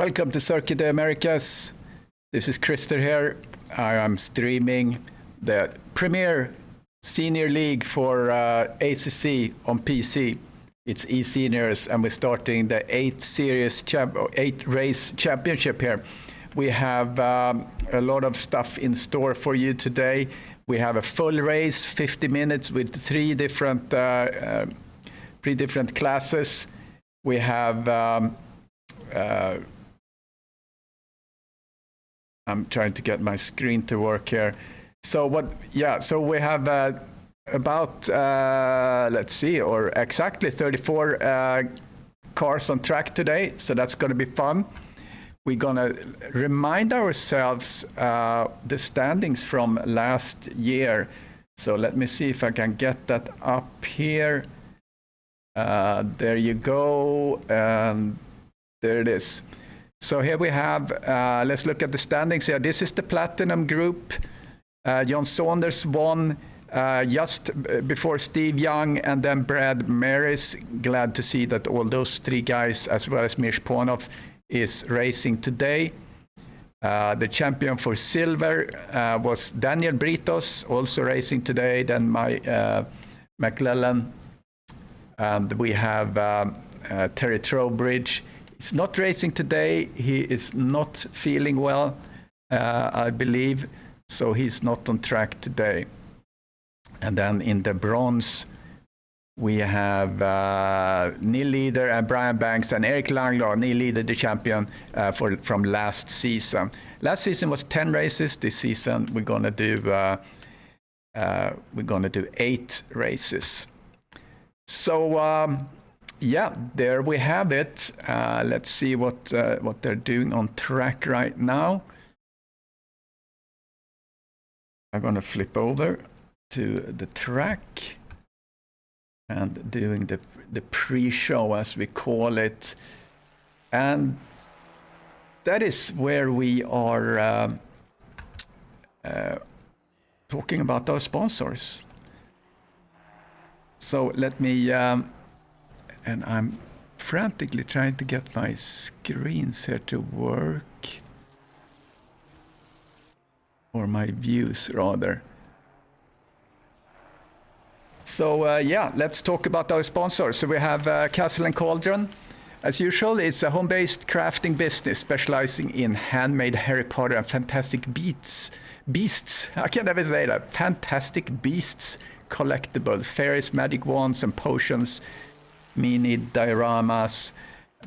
Welcome to Circuit de Americas. This is Christer here. I am streaming the premier senior league for ACC on PC. It's eSeniors, and we're starting the 8 race championship here. We have a lot of stuff in store for you today. We have a full race, 50 minutes with three different classes. We have I'm trying to get my screen to work here. So we have about let's see, or exactly 34 cars on track today. So that's going to be fun. We're going to remind ourselves the standings from last year. So let me see if I can get that up here. There you go, and there it is. So here we have, let's look at the standings here. This is the Platinum Group. John Saunders won just before Steve Young, and then Brad Maris. Glad to see that all those three guys, as well as Mirsh Ponov, is racing today. The champion for silver was Daniel Britos, also racing today. Then McLellan. And we have Terry Trowbridge. He's not racing today. He is not feeling well, I believe, so he's not on track today. And then in the bronze, we have Neil Leader and Brian Banks and Eric Langlaw. Neil Leader, the champion from last season. Last season was 10 races. This season we're gonna do 8 races. So. Yeah, there we have it. Let's see what they're doing on track right now. I'm going to flip over to the track and doing the pre-show, as we call it. And that is where we are talking about our sponsors. So let me... and I'm frantically trying to get my screens here to work. Or my views, rather. So, yeah, let's talk about our sponsors. So we have Castle & Cauldron. As usual, it's a home-based crafting business specializing in handmade Harry Potter and fantastic beasts. I can never say that. Fantastic beasts collectibles, fairies, magic wands, and potions, mini dioramas,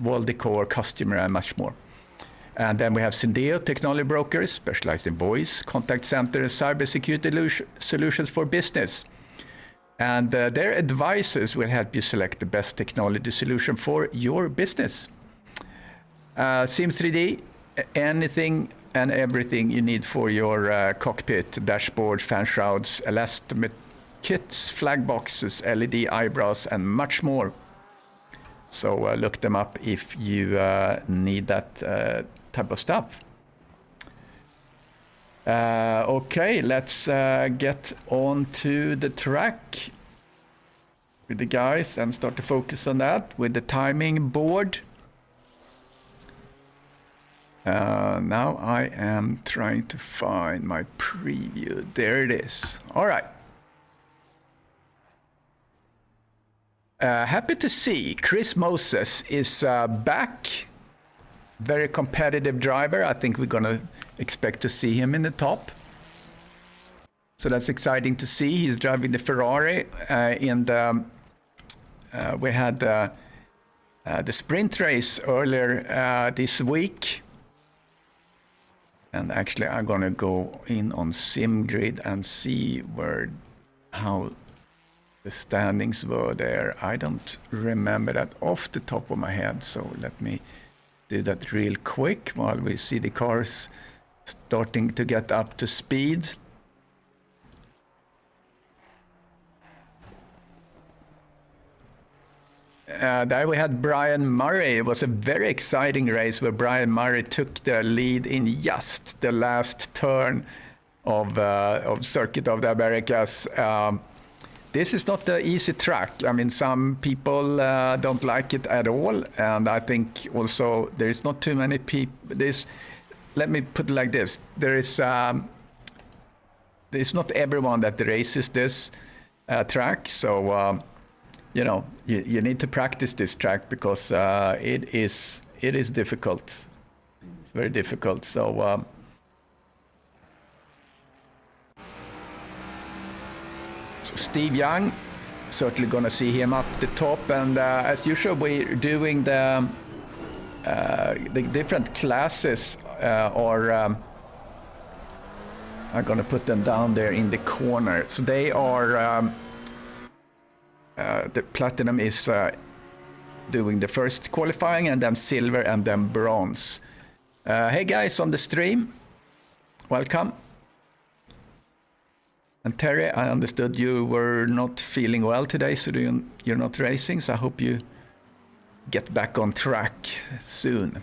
wall decor, customer, and much more. And then we have Syndeo Technology Brokers, specialized in voice, contact center, and cybersecurity solutions for business. And their advisors will help you select the best technology solution for your business. Sim 3D, anything and everything you need for your cockpit, dashboard, fan shrouds, elastomeric kits, flag boxes, LED eyebrows, and much more. So look them up if you need that type of stuff. Okay, let's get on to the track with the guys and start to focus on that with the timing board. Now I am trying to find my preview. There it is. All right. Happy to see Chris Moses is back. Very competitive driver. I think we're going to expect to see him in the top. So that's exciting to see. He's driving the Ferrari. We had the sprint race earlier this week. And actually, I'm going to go in on SimGrid and see how the standings were there. I don't remember that off the top of my head, so let me do that real quick while we see the cars starting to get up to speed. There we had Brian Murray. It was a very exciting race where Brian Murray took the lead in just the last turn of Circuit of the Americas. this is not the easy track. I mean, some people don't like it at all, and I think also there is not too many people. Let me put it like this: there's not everyone that races this track, so you need to practice this track because it is difficult. It's very difficult. So. Steve Young, certainly gonna see him up the top, and as usual we're doing the different classes, I'm gonna put them down there in the corner. So they are the platinum is doing the first qualifying, and then silver, and then bronze. Hey guys on the stream, welcome. And Terry, I understood you were not feeling well today, so you're not racing, so I hope you get back on track soon.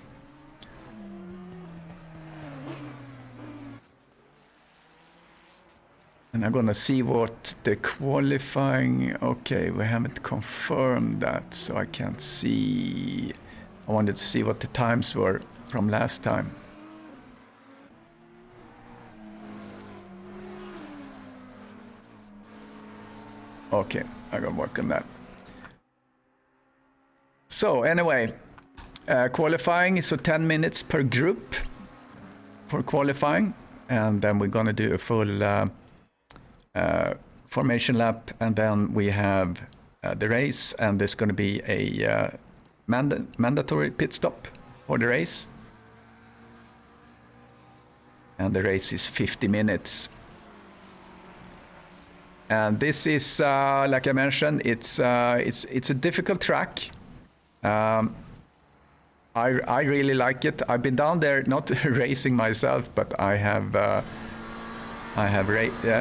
And I'm gonna see what the qualifying, okay, we haven't confirmed that, so I can't see. I wanted to see what the times were from last time. Okay, I'm gonna work on that. So anyway, qualifying, so 10 minutes per group for qualifying, and then we're gonna do a full formation lap, and then we have the race, and there's gonna be a mandatory pit stop for the race. And the race is 50 minutes. And this is, like I mentioned, it's a difficult track. I really like it. I've been down there, not racing myself, but I have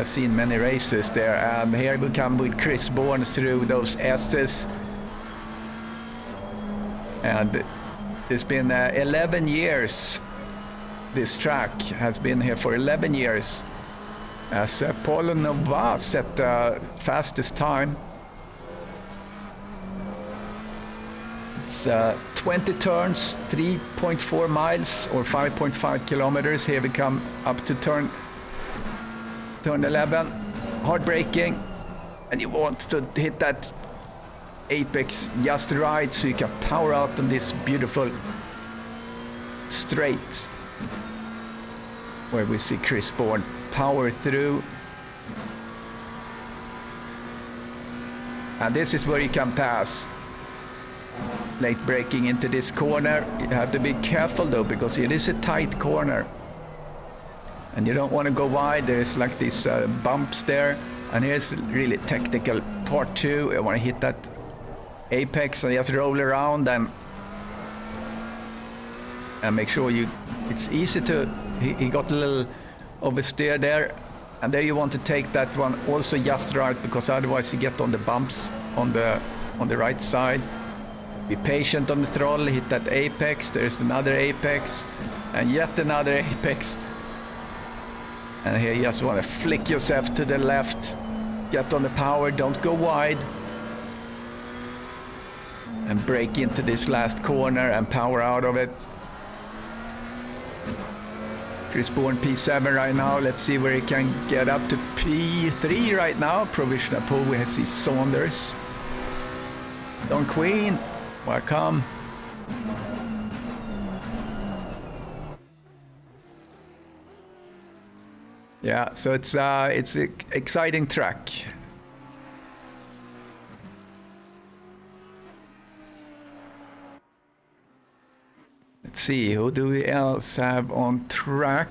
seen many races there. And here we come with Chris Bourne through those S's. And it's been 11 years. This track has been here for 11 years. As Paulo Nova set the fastest time. It's 20 turns, 3.4 miles or 5.5 kilometers. Here we come up to turn 11. Hard braking, and you want to hit that apex just right so you can power out on this beautiful straight where we see Chris Bourne power through. And this is where you can pass. Late braking into this corner. You have to be careful though, because it is a tight corner. And you don't want to go wide. There's like these bumps there. And here's really technical part 2. I want to hit that apex and just roll around and make sure it's easy to, he got a little oversteer there, and there you want to take that one also just right, because otherwise you get on the bumps on the right side. Be patient on the throttle, hit that apex, there's another apex, and yet another apex. And here you just want to flick yourself to the left, get on the power, don't go wide, and brake into this last corner and power out of it. Chris Bourne P7 right now. Let's see where he can get up to P3 right now. Provisional pole, we see Saunders. Don Queen, welcome. Yeah, so it's an exciting track. Let's see, who do we else have on track?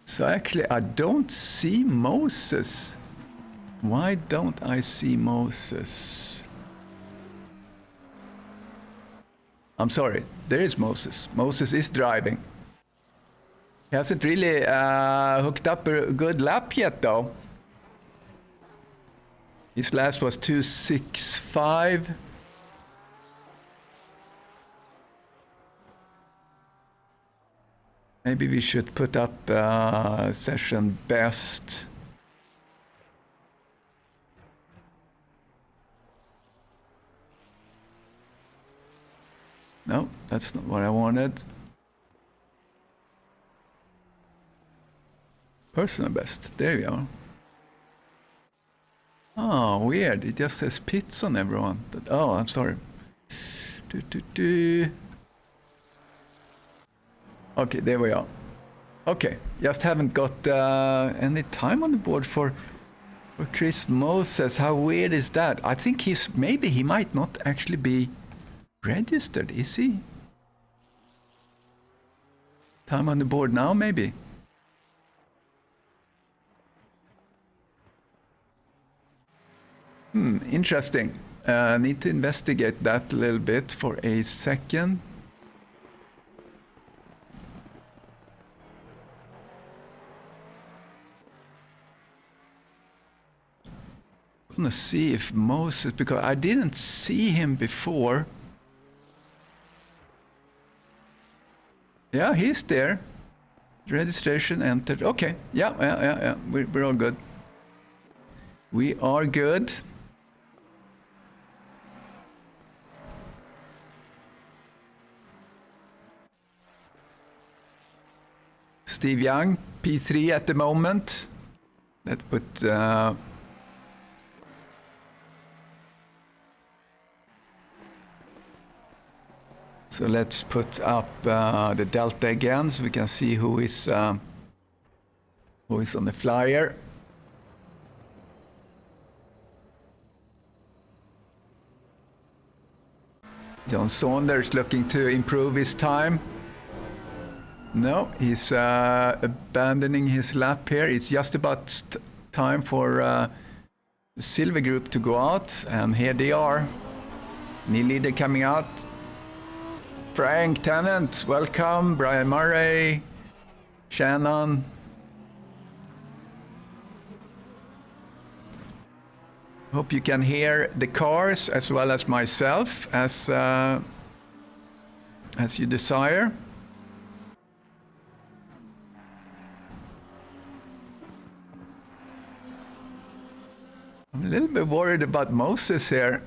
So actually, I don't see Moses. Why don't I see Moses? I'm sorry, there is Moses. Moses is driving. He hasn't really hooked up a good lap yet, though. His last was 2:65. Maybe we should put up session best. No, that's not what I wanted. Personal best. There we are. Oh, weird. It just says pits on everyone. Oh, I'm sorry. Okay, there we are. Okay, just haven't got any time on the board for Chris Moses. How weird is that? I think maybe he might not actually be registered, is he? Time on the board now, maybe? Interesting. Need to investigate that a little bit for a second. I'm gonna see if Moses, because I didn't see him before. Yeah, he's there. Registration entered. Okay, yeah. We're all good. We are good. Steve Young, P3 at the moment. Let's put... So let's put up the delta again so we can see who is on the flyer. John Saunders looking to improve his time. No, he's abandoning his lap here. It's just about time for the silver group to go out, and here they are. New leader coming out. Frank Tennant, welcome. Brian Murray, Shannon. Hope you can hear the cars as well as myself as you desire. I'm a little bit worried about Moses here.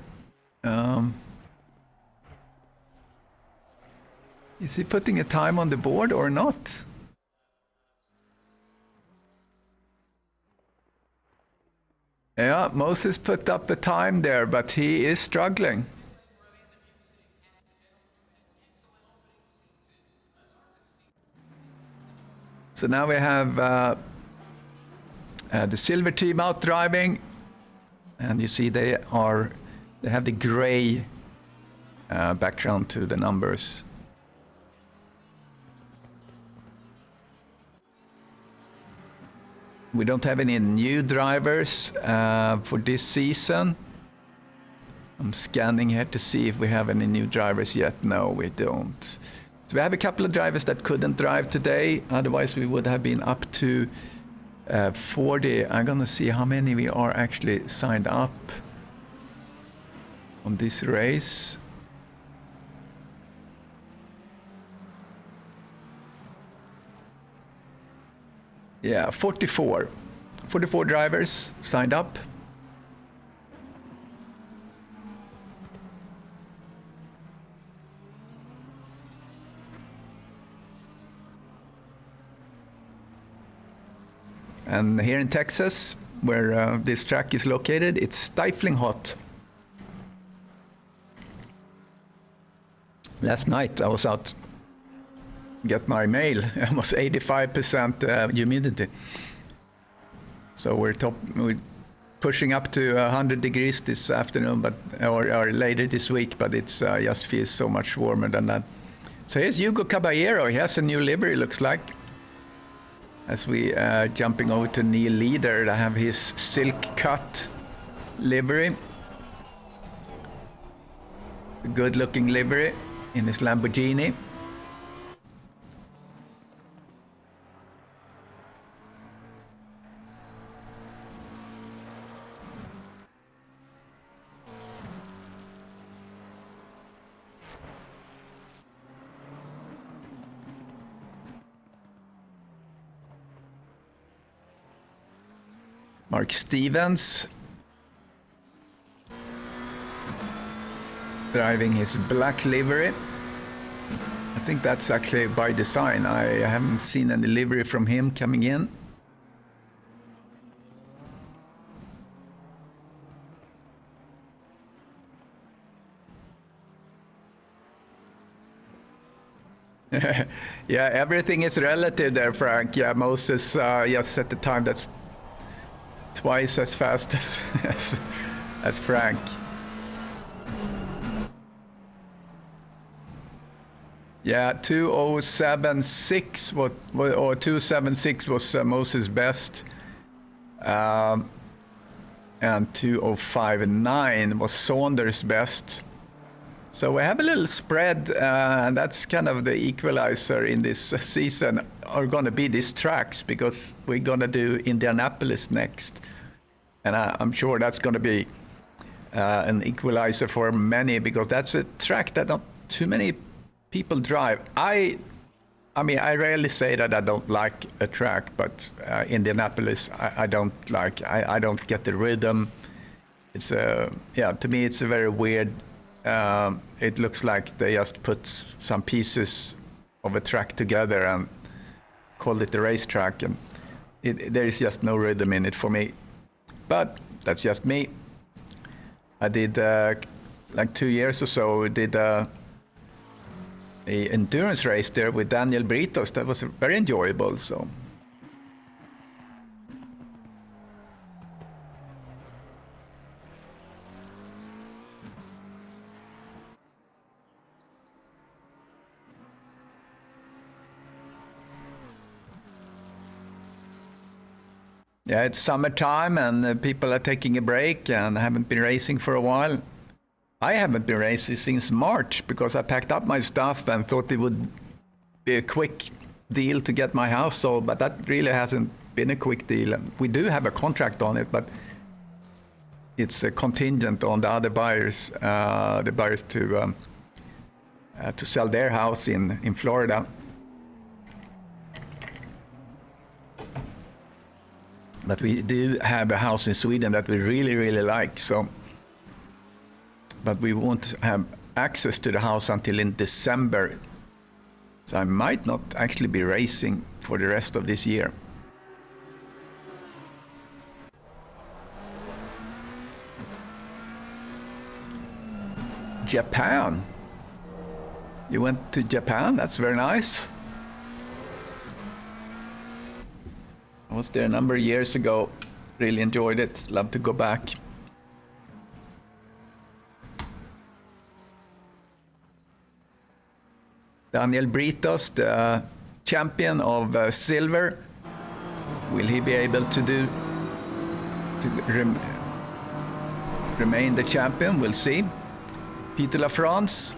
Is he putting a time on the board or not? Yeah, Moses put up a time there, but he is struggling. So now we have the silver team out driving, and you see they have the gray background to the numbers. We don't have any new drivers for this season. I'm scanning here to see if we have any new drivers yet. No, we don't. So we have a couple of drivers that couldn't drive today. Otherwise, we would have been up to 40. I'm gonna see how many we are actually signed up on this race. Yeah, 44. 44 drivers signed up. And here in Texas, where this track is located, it's stifling hot. Last night I was out get my mail, almost 85% humidity. So we're pushing up to 100 degrees this afternoon, but or later this week, but it's just feels so much warmer than that. So here's Hugo Caballero. He has a new livery, looks like. As we jumping over to Neil Leader, I have his silk cut livery. A good looking livery in his Lamborghini. Mark Stevens driving his black livery. I think that's actually by design. I haven't seen any livery from him coming in. Yeah, everything is relative there, Frank. Yeah, Moses just set the time that's twice as fast as Frank. Yeah, 2076 or 276 was Moses' best, and 2059 was Saunders' best. So we have a little spread, and that's kind of the equalizer in this season are going to be these tracks, because we're going to do Indianapolis next. And I'm sure that's going to be an equalizer for many, because that's a track that not too many people drive. I mean, I rarely say that I don't like a track, but Indianapolis, I don't like. I don't get the rhythm. It's yeah, to me, it's a very weird. It looks like they just put some pieces of a track together and called it the racetrack, and there is just no rhythm in it for me. But that's just me. I did like 2 years or so. Did a endurance race there with Daniel Britos. That was very enjoyable. So. Yeah, it's summertime and people are taking a break and haven't been racing for a while. I haven't been racing since March because I packed up my stuff and thought it would be a quick deal to get my house sold, but that really hasn't been a quick deal. And we do have a contract on it, but it's a contingent on the other buyers, to sell their house in Florida. But we do have a house in Sweden that we really, really like. So, but we won't have access to the house until in December. So I might not actually be racing for the rest of this year. Japan. You went to Japan? That's very nice. I was there a number of years ago. Really enjoyed it. Love to go back. Daniel Britos, the champion of silver. Will he be able to remain the champion? We'll see. Peter LaFrance.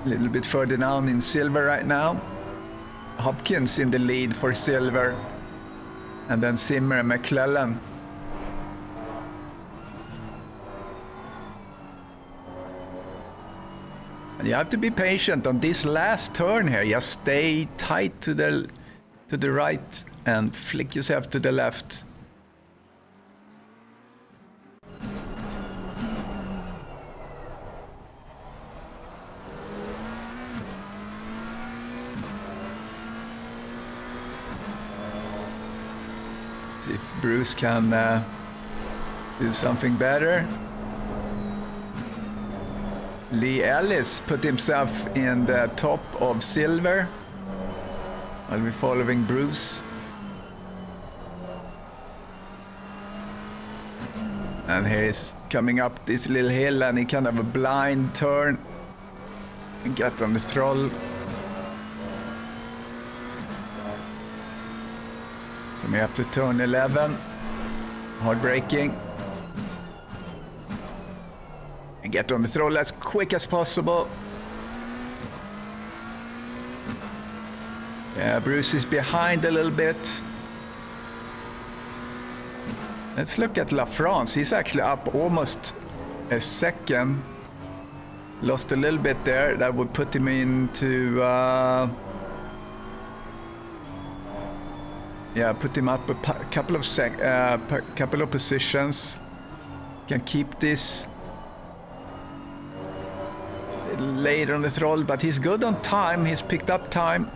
A little bit further down in silver right now. Hopkins in the lead for silver. And then Zimmer and McClellan. And you have to be patient on this last turn here. Just stay tight to the right and flick yourself to the left. See if Bruce can do something better. Lee Ellis put himself in the top of silver. I'll be following Bruce. And here he's coming up this little hill and he kind of a blind turn and get on the throttle. Coming up to turn 11. Hard braking. And get on the throttle as quick as possible. Yeah, Bruce is behind a little bit. Let's look at LaFrance. He's actually up almost a second. Lost a little bit there. That would put him into Yeah, put him up a couple of positions. Can keep this later on the throttle, but he's good on time. He's picked up time.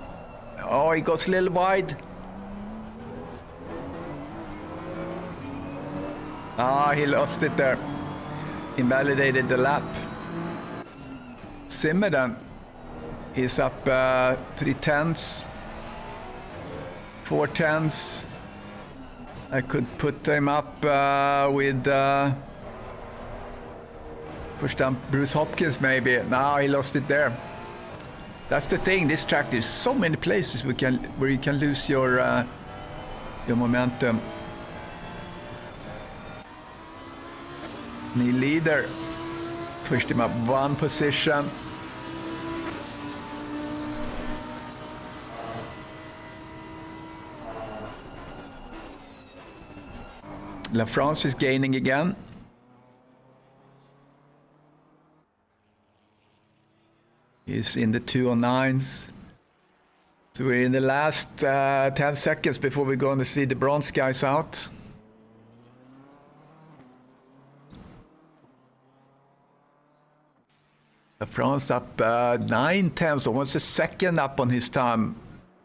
Oh, he goes a little wide. Ah, he lost it there. Invalidated the lap. Zimmer then. He's up 3/10. 4/10. I could put him up with push down Bruce Hopkins maybe. No, he lost it there. That's the thing. This track, there's so many places where you can lose your momentum. New leader pushed him up one position. La France is gaining again. He's in the 209s. So we're in the last 10 seconds before we're going to see the bronze guys out. La France up 9/10, almost a second up on his time.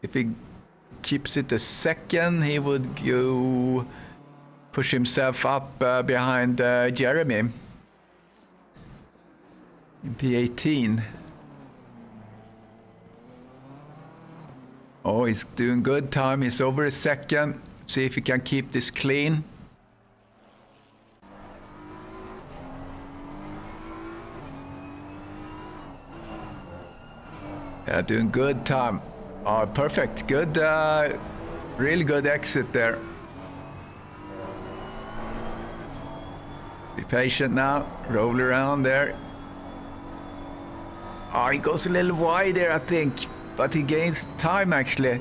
If he keeps it a second, he would go push himself up behind Jeremy in P18. Oh, he's doing good time. He's over a second. See if he can keep this clean. Yeah, doing good time. Oh, perfect. Good, really good exit there. Be patient now. Roll around there. Oh, he goes a little wide there, I think. But he gains time, actually.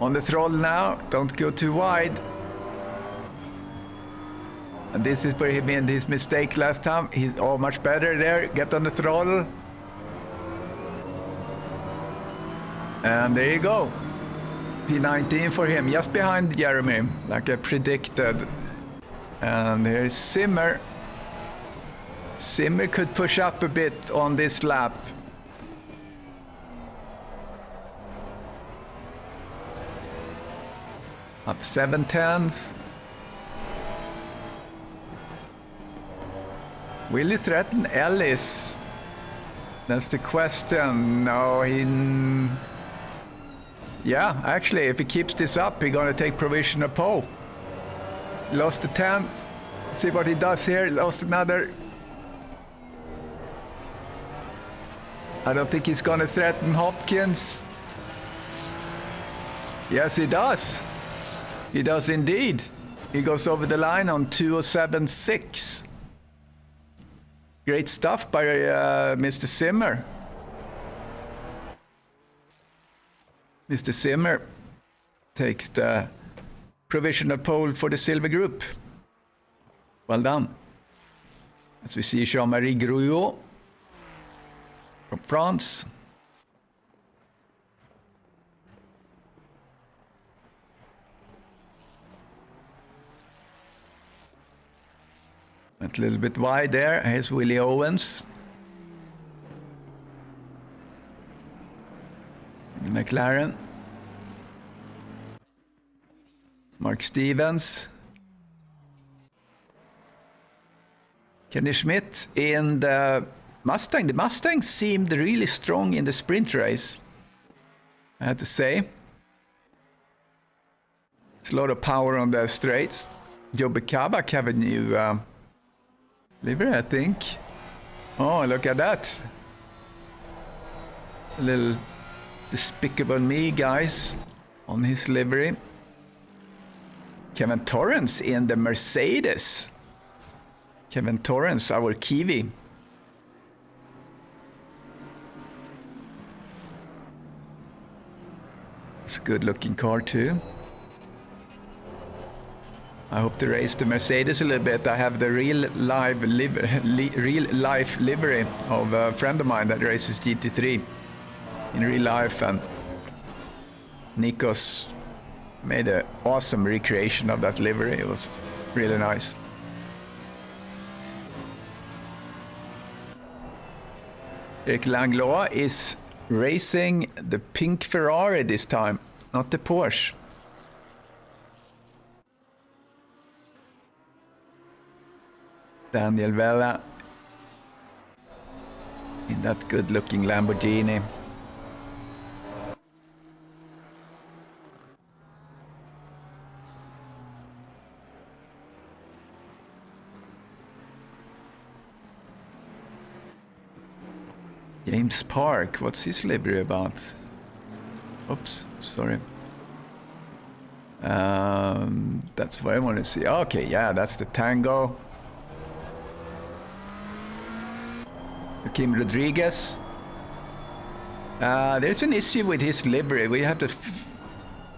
On the throttle now. Don't go too wide. And this is where he made his mistake last time. He's much better there. Get on the throttle. And there you go. P19 for him. Just behind Jeremy, like I predicted. And here's Zimmer. Zimmer could push up a bit on this lap. Up 7/10. Will he threaten Ellis? That's the question. No, yeah, actually, if he keeps this up, he's gonna take provisional pole. Lost a 10th. See what he does here. Lost another. I don't think he's gonna threaten Hopkins. Yes, he does. He does indeed. He goes over the line on 2:07.6. Great stuff by Mr. Zimmer. Mr. Zimmer takes the provisional pole for the silver group. Well done. As we see Jean-Marie Grouillot from France. A little bit wide there. Here's Willie Owens. McLaren. Mark Stevens. Kenny Schmidt in the Mustang. The Mustang seemed really strong in the sprint race, I have to say. It's a lot of power on the straights. Joe Kabak have a new livery, I think. Oh, look at that. A little Despicable Me guys on his livery. Kevin Torrance in the Mercedes. Kevin Torrance, our Kiwi. It's a good looking car too. I hope to race the Mercedes a little bit. I have the real life livery of a friend of mine that races GT3 in real life, and Nikos made an awesome recreation of that livery. It was really nice. Eric Langlois is racing the pink Ferrari this time, not the Porsche. Daniel Vella in that good-looking Lamborghini. James Park, what's his livery about? Oops, sorry. That's what I want to see. Okay, yeah, that's the Tango. Kim Rodriguez. There's an issue with his livery. We have to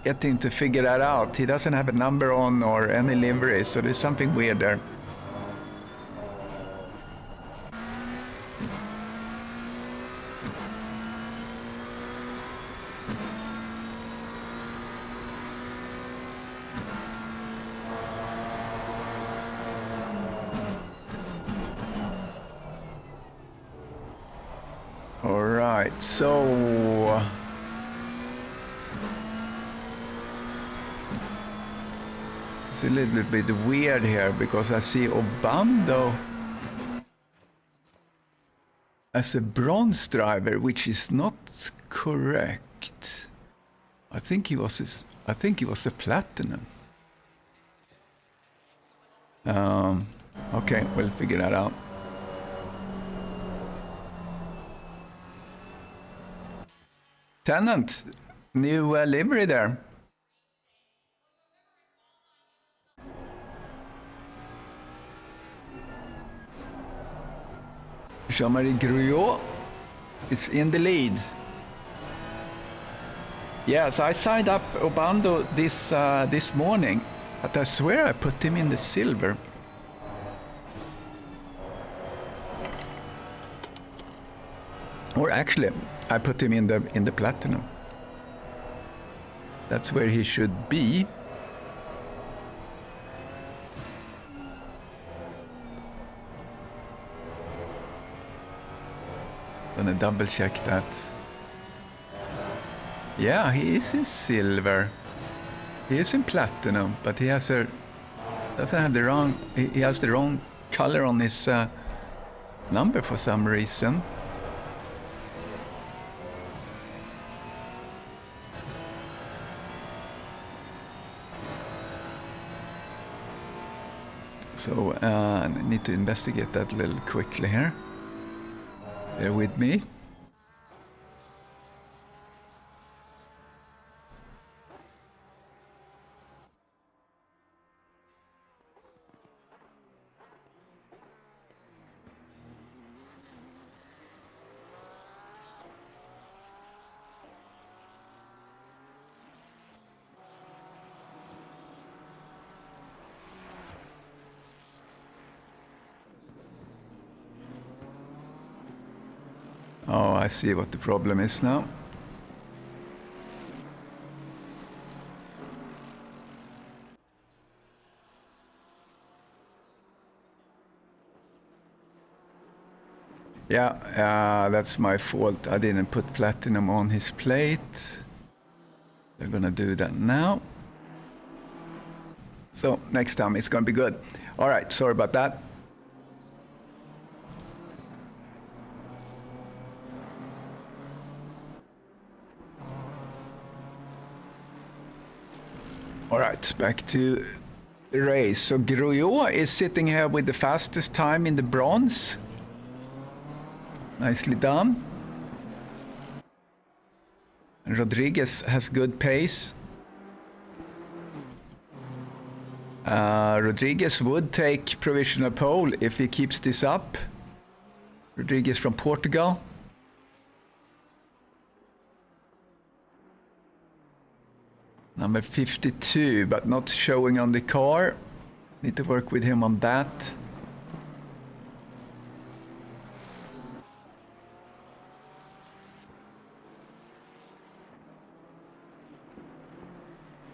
get him to figure that out. He doesn't have a number on or any livery, so there's something weird there. Alright, so it's a little bit weird here because I see Obando as a bronze driver, which is not correct. I think he was a platinum. Okay, we'll figure that out. Tennant, new livery there. Jean-Marie Grouillot is in the lead. Yes, I signed up Obando this morning, but I swear I put him in the silver. Or actually, I put him in the platinum. That's where he should be. Gonna double check that. Yeah, he is in silver. He is in platinum, but he has doesn't have the wrong. He has the wrong color on his number for some reason. So I need to investigate that a little quickly here. Bear with me. Oh, I see what the problem is now. Yeah, that's my fault. I didn't put platinum on his plate. They're gonna do that now. So next time it's gonna be good. All right, sorry about that. All right, back to the race. So Grouillot is sitting here with the fastest time in the bronze. Nicely done. And Rodriguez has good pace. Rodriguez would take provisional pole if he keeps this up. Rodriguez from Portugal. Number 52, but not showing on the car. Need to work with him on that.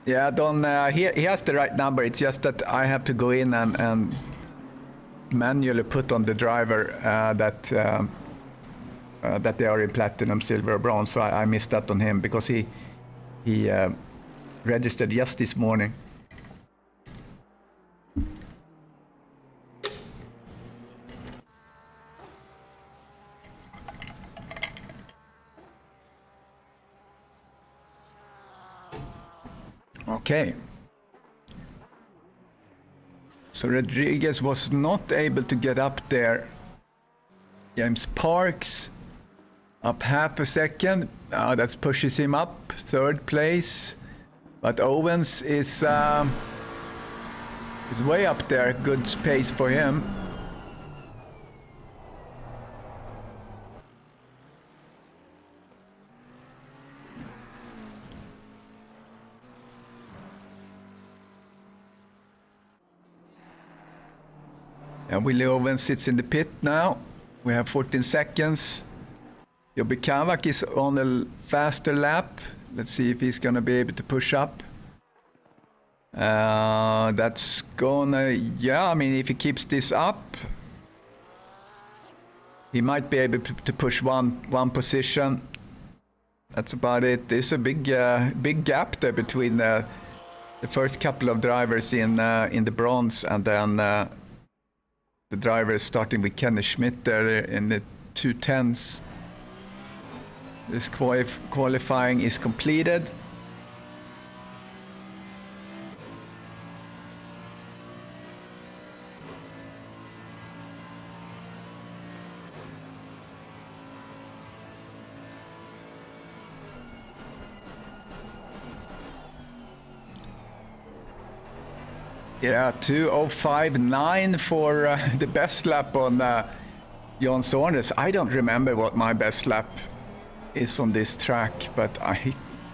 Yeah, Don, he has the right number. It's just that I have to go in and manually put on the driver that they are in platinum, silver, or bronze. So I missed that on him because he registered just this morning. Okay. So Rodriguez was not able to get up there. James Parks up half a second. That pushes him up, third place. But Owens is way up there. Good pace for him. And Willie Owens sits in the pit now. We have 14 seconds. Joby Kavak is on a faster lap. Let's see if he's going to be able to push up. That's gonna... Yeah, I mean, if he keeps this up, he might be able to push one position. That's about it. There's a big gap there between the first couple of drivers in the bronze and then the drivers starting with Kenny Schmidt there in the 210s. This qualifying is completed. Yeah, 2:05.9 for the best lap on John Saunders. I don't remember what my best lap is on this track, but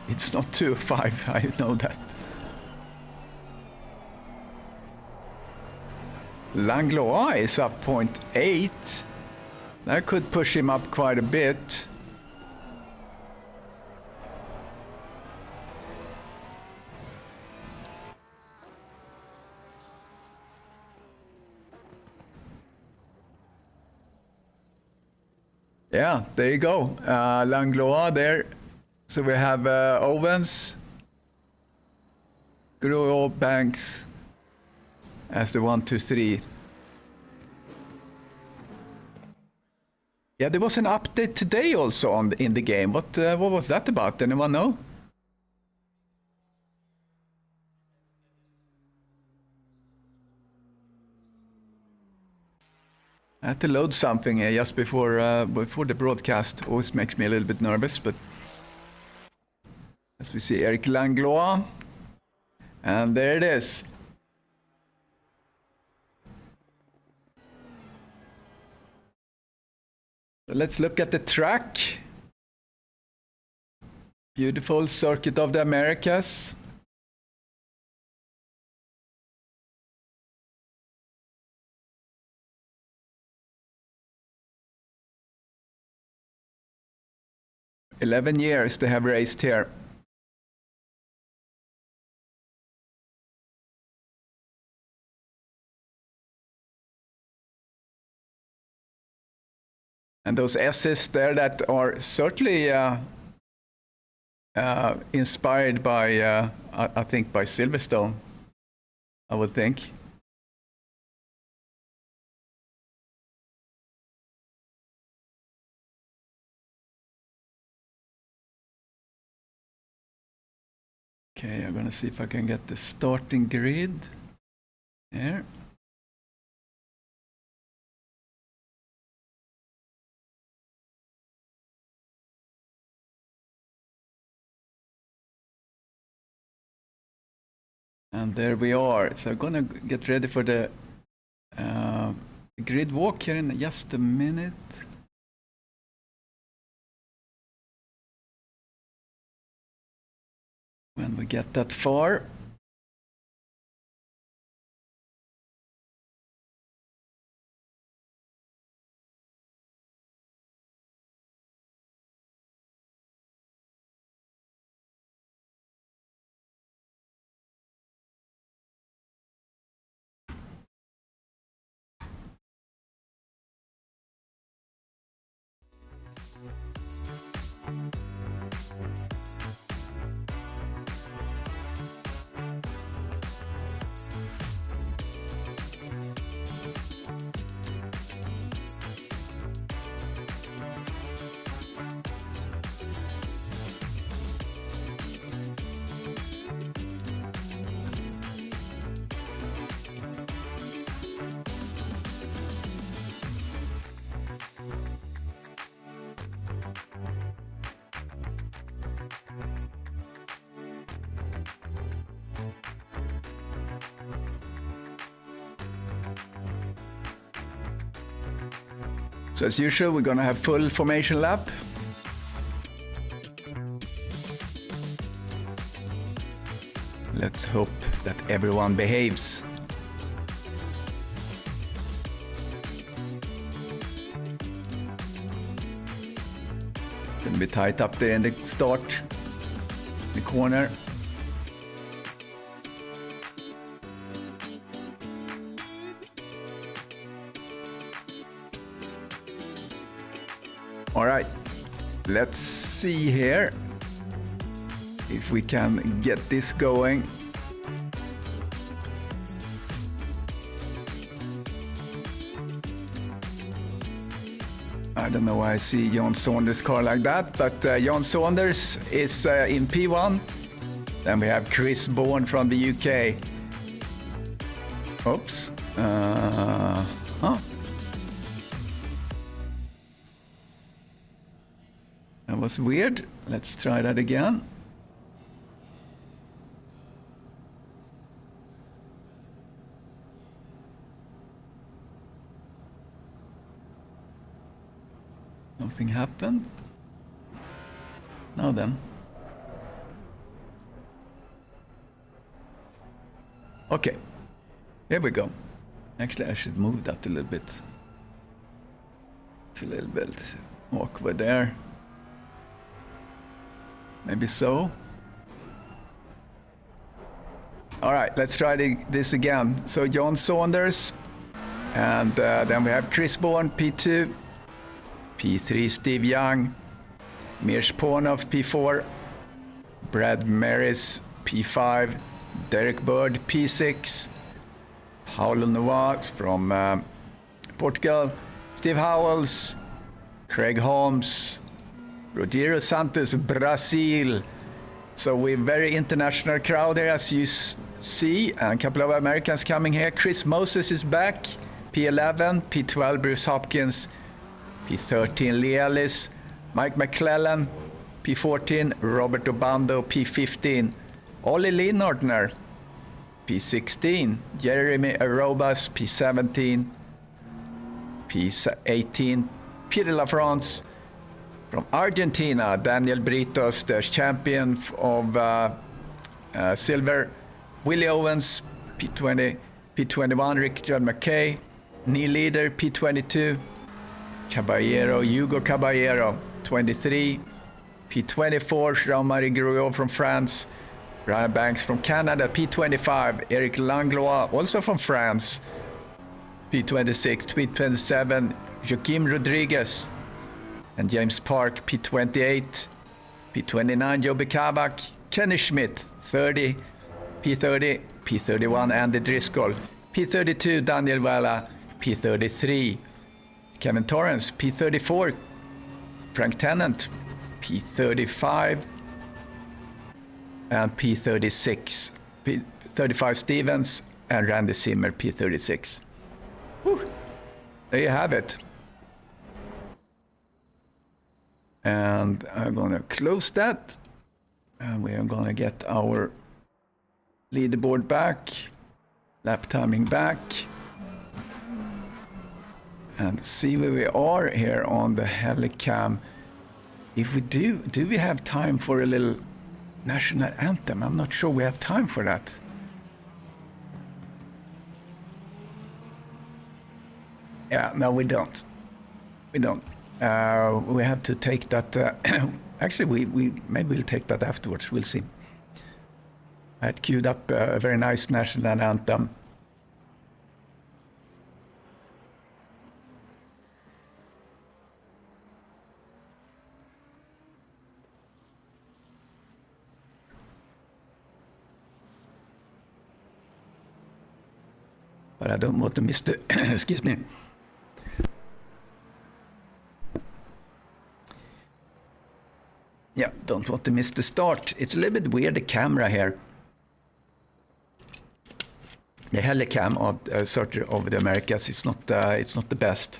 it's not 2:05, I know that. Langlois is up 0.8. That could push him up quite a bit. Yeah, there you go. Langlois there. So we have Owens, Gros, Banks as the 1, 2, 3. Yeah, there was an update today also in the game. What was that about? Anyone know? I had to load something just before the broadcast. Always makes me a little bit nervous, but as we see, Eric Langlois, and there it is. So let's look at the track. Beautiful Circuit of the Americas. "11 years they have raced here. And those S's there that are certainly inspired by, I think, by Silverstone, I would think. Okay, I'm gonna see if I can get the starting grid here. And there we are. So I'm gonna get ready for the grid walk here in just a minute. When we get that far. So as usual, we're gonna have full formation lap. Let's hope that everyone behaves. Gonna be tight up there in the start, the corner. All right, let's see here if we can get this going. I don't know why I see John Saunders' car like that, but John Saunders is in P1. Then we have Chris Bourne from the UK. Oops. That was weird. Let's try that again. Nothing happened. Now then. Okay. Here we go. Actually, I should move that a little bit. It's a little bit awkward there. Maybe so. All right, let's try this again. So John Saunders, and then we have Chris Bourne, P2, P3 Steve Young, Mirsh Ponov, P4, Brad Maris, P5, Derek Bird, P6, Paulo Novaes from Portugal, Steve Howells, Craig Holmes, Rogério Santos, Brazil. So we're very international crowd here, as you see. And a couple of Americans coming here. Chris Moses is back. P11, P12, Bruce Hopkins. P13, Lee Ellis. Mike McClellan. P14, Robert Obando. P15, Ollie Linnordner. P16, Jeremy Arobas. P17, P18, Peter LaFrance. From Argentina, Daniel Britos, the champion of silver. Willie Owens, P20, P21, Richard McKay. Knee leader, P22. Caballero, Hugo Caballero, 23. P24, Jean-Marie Grouillot from France. Ryan Banks from Canada, P25. Eric Langlois, also from France. P26, P27, Joaquim Rodriguez. And James Park, P28, P29, Joby Kabak, Kenny Schmidt, 30, P30, P31, Andy Driscoll, P32, Daniel Vella, P33, Kevin Torrance, P34, Frank Tennant, P35, and P36, P35 Stevens, and Randy Zimmer, P36. Whew. There you have it. And I'm going to close that. And we are going to get our leaderboard back. Lap timing back. And see where we are here on the Helicam. If we do we have time for a little national anthem? I'm not sure we have time for that. Yeah, no, we don't. We don't. We have to take that. Actually, maybe we'll take that afterwards. We'll see. I had queued up a very nice national anthem. But I don't want to miss the. Excuse me. Yeah, don't want to miss the start. It's a little bit weird, the camera here. The Helicam of sort of over the Americas, it's not the best.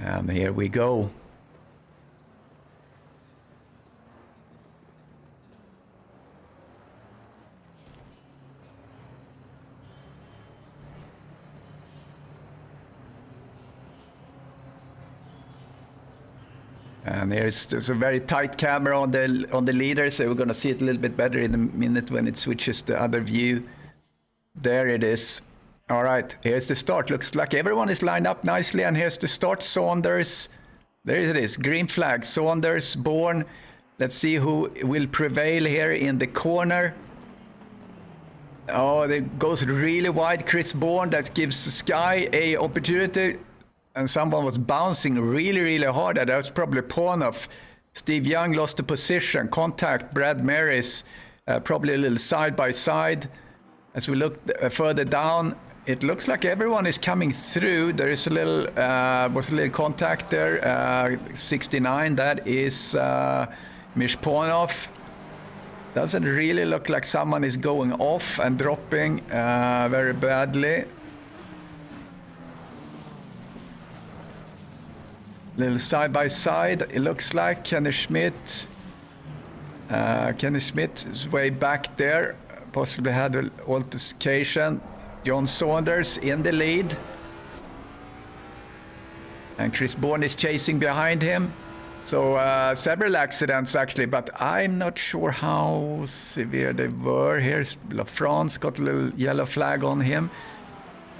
And here we go. And there's a very tight camera on the leader, so we're going to see it a little bit better in a minute when it switches the other view. There it is. All right, here's the start. Looks like everyone is lined up nicely, and here's the start. Saunders, there it is, green flag. Saunders, Bourne. Let's see who will prevail here in the corner. Oh, it goes really wide. Chris Bourne, that gives Sky a opportunity. And someone was bouncing really, really hard. That was probably Pornoff. Steve Young lost the position. Contact, Brad Maris, probably a little side by side. As we look further down, it looks like everyone is coming through. There is a little, was a little contact there. 69, that is Mish Pornoff. Doesn't really look like someone is going off and dropping very badly. Little side by side, it looks like. Kenny Schmidt. Kenny Schmidt is way back there. Possibly had an altercation. John Saunders in the lead. And Chris Bourne is chasing behind him. So several accidents actually, but I'm not sure how severe they were. Here's LaFrance, got a little yellow flag on him.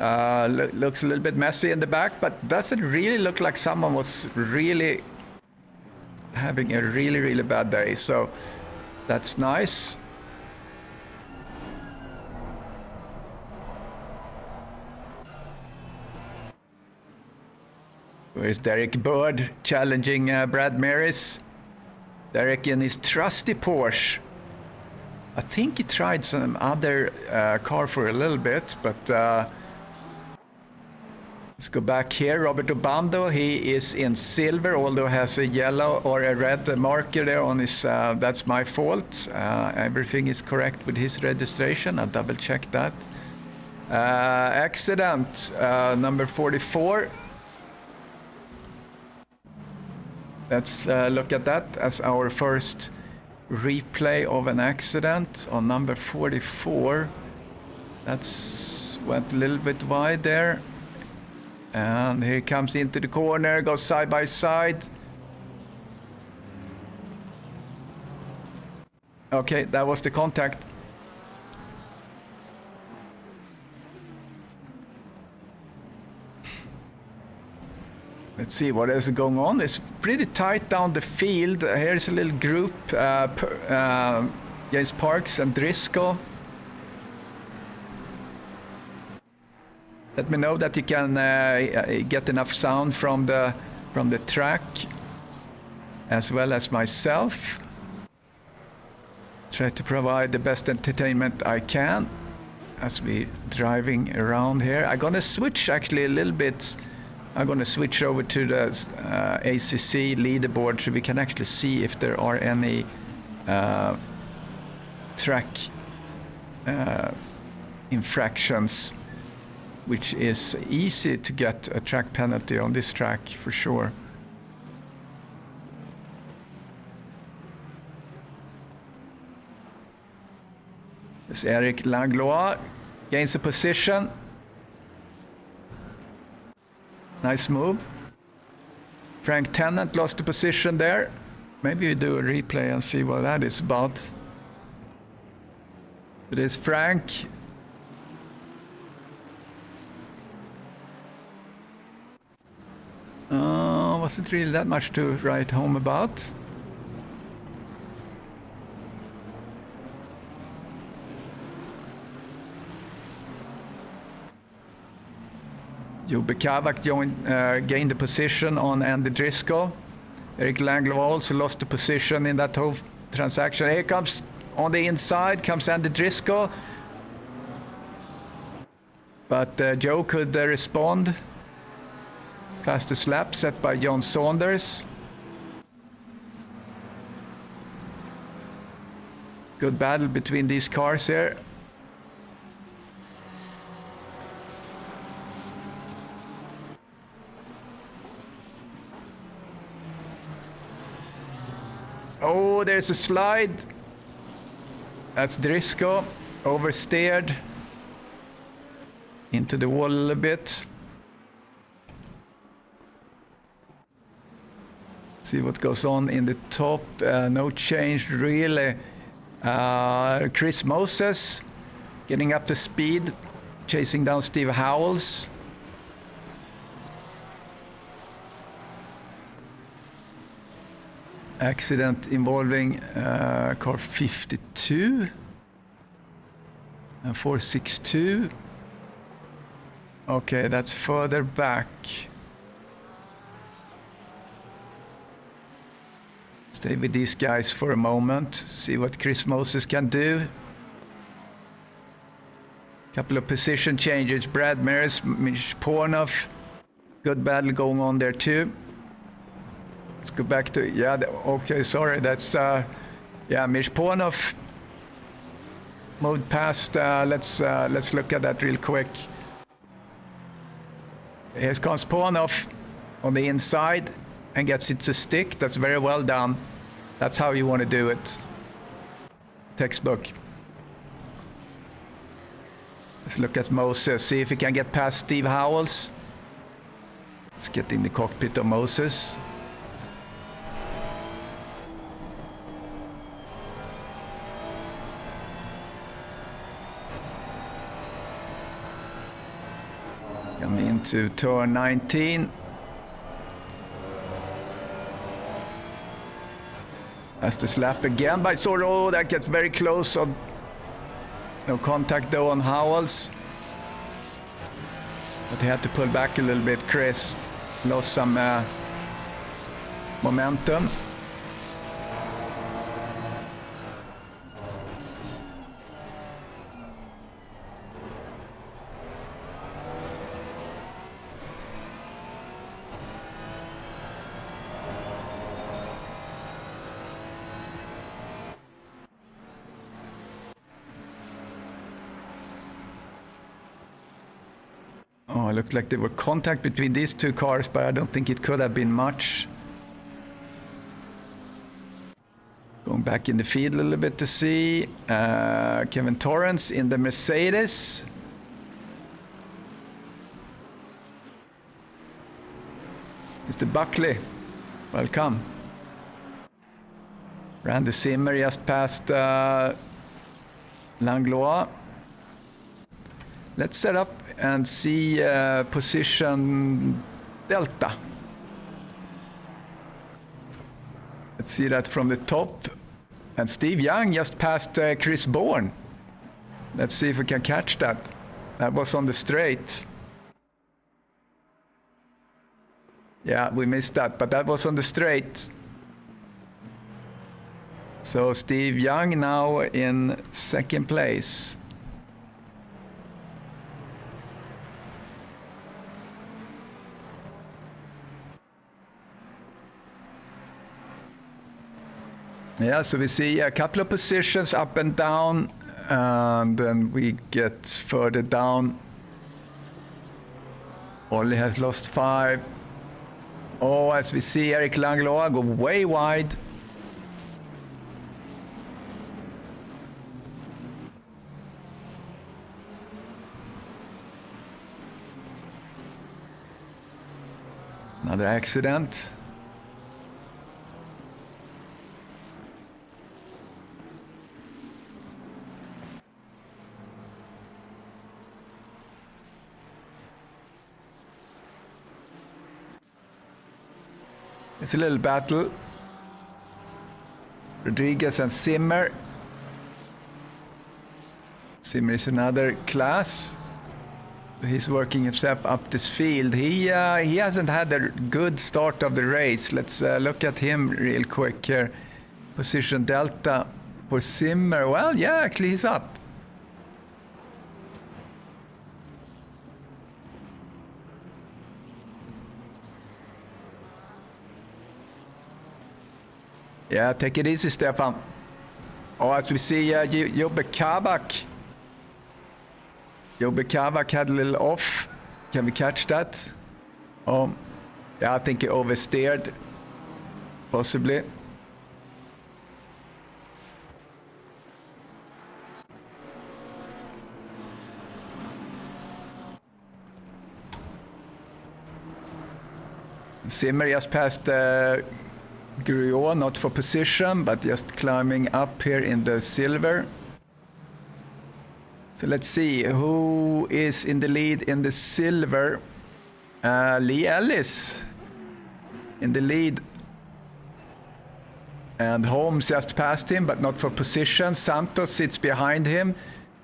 Looks a little bit messy in the back, but doesn't really look like someone was really having a really, really bad day. So that's nice. Where's Derek Bird challenging Brad Maris? Derek in his trusty Porsche. I think he tried some other car for a little bit, but let's go back here. Robert Obando, he is in silver, although has a yellow or a red marker there on his, that's my fault. Everything is correct with his registration. I'll double check that. Accident, number 44. Let's look at that as our first replay of an accident on number 44. That's went a little bit wide there. And here he comes into the corner, goes side by side. Okay, that was the contact. Let's see what is going on. It's pretty tight down the field. Here's a little group. James Parks and Driscoll. Let me know that you can get enough sound from the track, as well as myself. Try to provide the best entertainment I can as we driving around here. I'm gonna switch actually a little bit. I'm gonna switch over to the ACC leaderboard so we can actually see if there are any track infractions, which is easy to get a track penalty on this track for sure. As Eric Langlois gains a position. Nice move. Frank Tennant lost the position there. Maybe we do a replay and see what that is about. It is Frank. Wasn't really that much to write home about. Jobe Kavak gained the position on Andy Driscoll. Eric Langlois also lost the position in that whole transaction. Here comes, on the inside, comes Andy Driscoll. But Joe could respond. Fastest lap set by John Saunders. Good battle between these cars here. Oh, there's a slide. That's Driscoll. Oversteered. Into the wall a little bit. See what goes on in the top. No change really. Chris Moses getting up to speed, chasing down Steve Howells. Accident involving car 52 and 462. Okay, that's further back. Stay with these guys for a moment, see what Chris Moses can do. Couple of position changes, Brad Maris, Mitch Pornoff. Good battle going on there too. Let's go back to, yeah, okay, sorry, that's, yeah, Mitch Pornoff moved past, let's look at that real quick. Here comes Pornoff on the inside and gets it to stick. That's very well done. That's how you want to do it. Textbook. Let's look at Moses, see if he can get past Steve Howells. Let's get in the cockpit of Moses. Coming into turn 19. That's the slap again by Soro. That gets very close. No contact though on Howells. But he had to pull back a little bit. Chris lost some momentum. Oh, it looked like there were contact between these two cars, but I don't think it could have been much. Going back in the field a little bit to see. Kevin Torrance in the Mercedes. Mr. Buckley, welcome. Randy Zimmer just past Langlois. Let's set up and see position Delta. Let's see that from the top. And Steve Young just passed Chris Bourne. Let's see if we can catch that. That was on the straight. Yeah, we missed that, but that was on the straight. So Steve Young now in second place. Yeah, so we see a couple of positions up and down, and then we get further down. Ollie has lost 5. Oh, as we see Eric Langlois go way wide. Another accident. It's a little battle. Rodriguez and Zimmer. Zimmer is another class. He's working himself up this field. He hasn't had a good start of the race. Let's look at him real quick here. Position Delta for Zimmer. Well, yeah, actually he's up. Yeah, take it easy, Stefan. Oh, as we see, Jobe Kabak. Jobe Kabak had a little off. Can we catch that? Oh, yeah, I think he oversteered. Possibly. Zimmer just passed Griot, not for position, but just climbing up here in the silver. So let's see who is in the lead in the silver. Lee Ellis in the lead. And Holmes just passed him, but not for position. Santos sits behind him.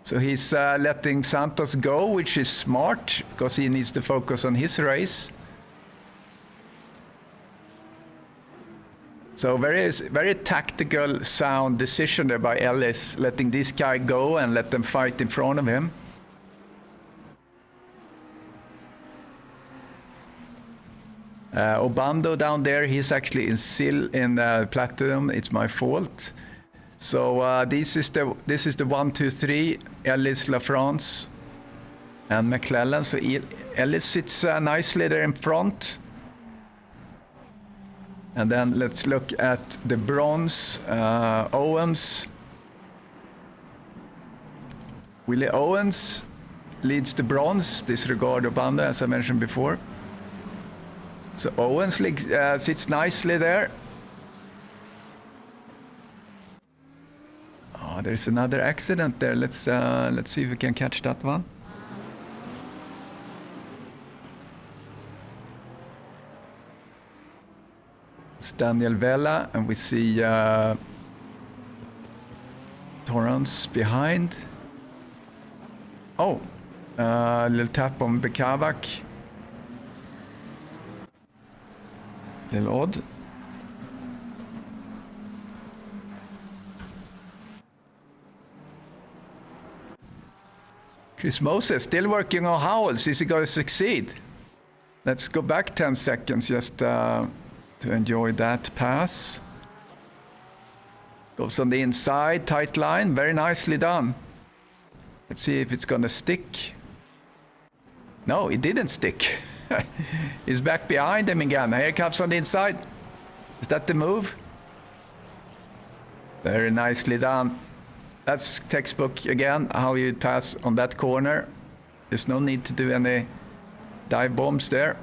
So he's letting Santos go, which is smart, because he needs to focus on his race. So very tactical, sound decision there by Ellis, letting this guy go and let them fight in front of him. Obando down there, he's actually in platinum. It's my fault. So this is the 1, 2, 3. Ellis, LaFrance, and McClellan. So Ellis sits nicely there in front. And then let's look at the bronze. Owens. Willie Owens leads the bronze. Disregard Obando, as I mentioned before. So Owens sits nicely there. Oh, there's another accident there. Let's see if we can catch that one. It's Daniel Vella, and we see Torrance behind. Oh, a little tap on Bekavak. A little odd. Chris Moses still working on Howells. Is he going to succeed? Let's go back 10 seconds just to enjoy that pass. Goes on the inside, tight line, very nicely done. Let's see if it's going to stick. No, it didn't stick. He's back behind him again. Here comes on the inside. Is that the move? Very nicely done. That's textbook again, how you pass on that corner. There's no need to do any dive bombs there.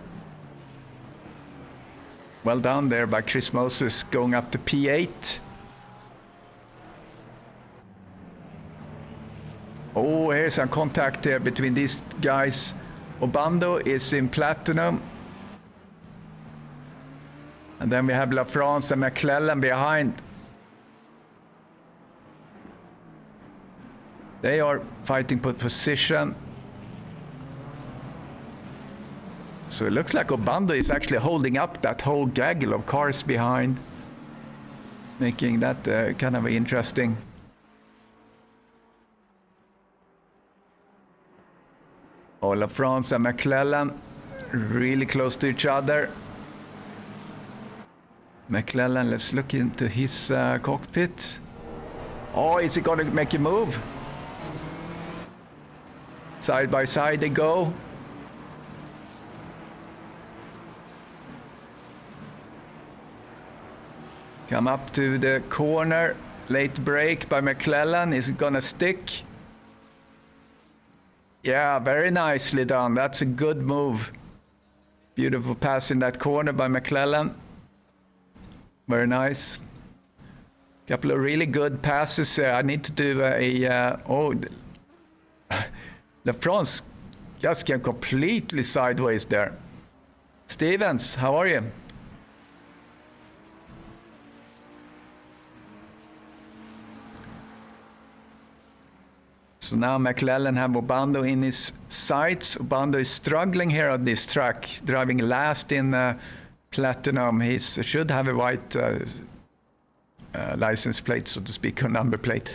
Well done there by Chris Moses, going up to P8. Oh, here's some contact here between these guys. Obando is in platinum. And then we have LaFrance and McClellan behind. They are fighting for position. So it looks like Obando is actually holding up that whole gaggle of cars behind, making that kind of interesting. Oh, LaFrance and McClellan really close to each other. McClellan, let's look into his cockpit. Oh, is he going to make a move? Side by side they go. Come up to the corner. Late break by McClellan. Is it gonna stick? Yeah, very nicely done. That's a good move. Beautiful pass in that corner by McClellan. Very nice. Couple of really good passes here. I need to do LaFrance just came completely sideways there. Stevens, how are you? So now McClellan have Obando in his sights. Obando is struggling here on this track, driving last in platinum. He should have a white license plate, so to speak, or number plate.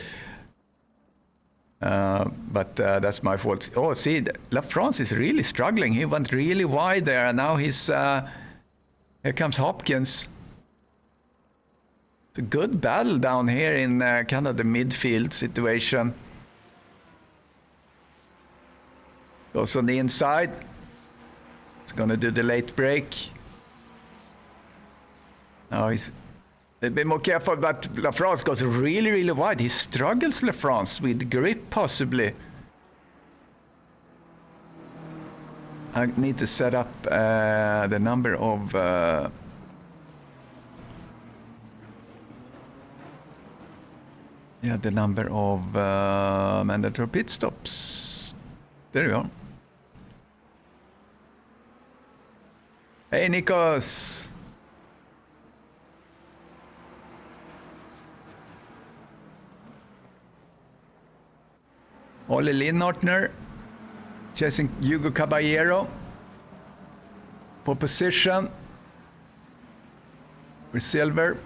But that's my fault. Oh, see, LaFrance is really struggling. He went really wide there, and now he's... here comes Hopkins. It's a good battle down here in kind of the midfield situation. Goes on the inside. It's going to do the late break. Now he's a bit more careful, but LaFrance goes really, really wide. He struggles, LaFrance, with grip, possibly. I need to set up the number of Yeah, the number of mandatory pit stops. There you go. Hey, Nikos. Ole Linnartner chasing Hugo Caballero for position with silver.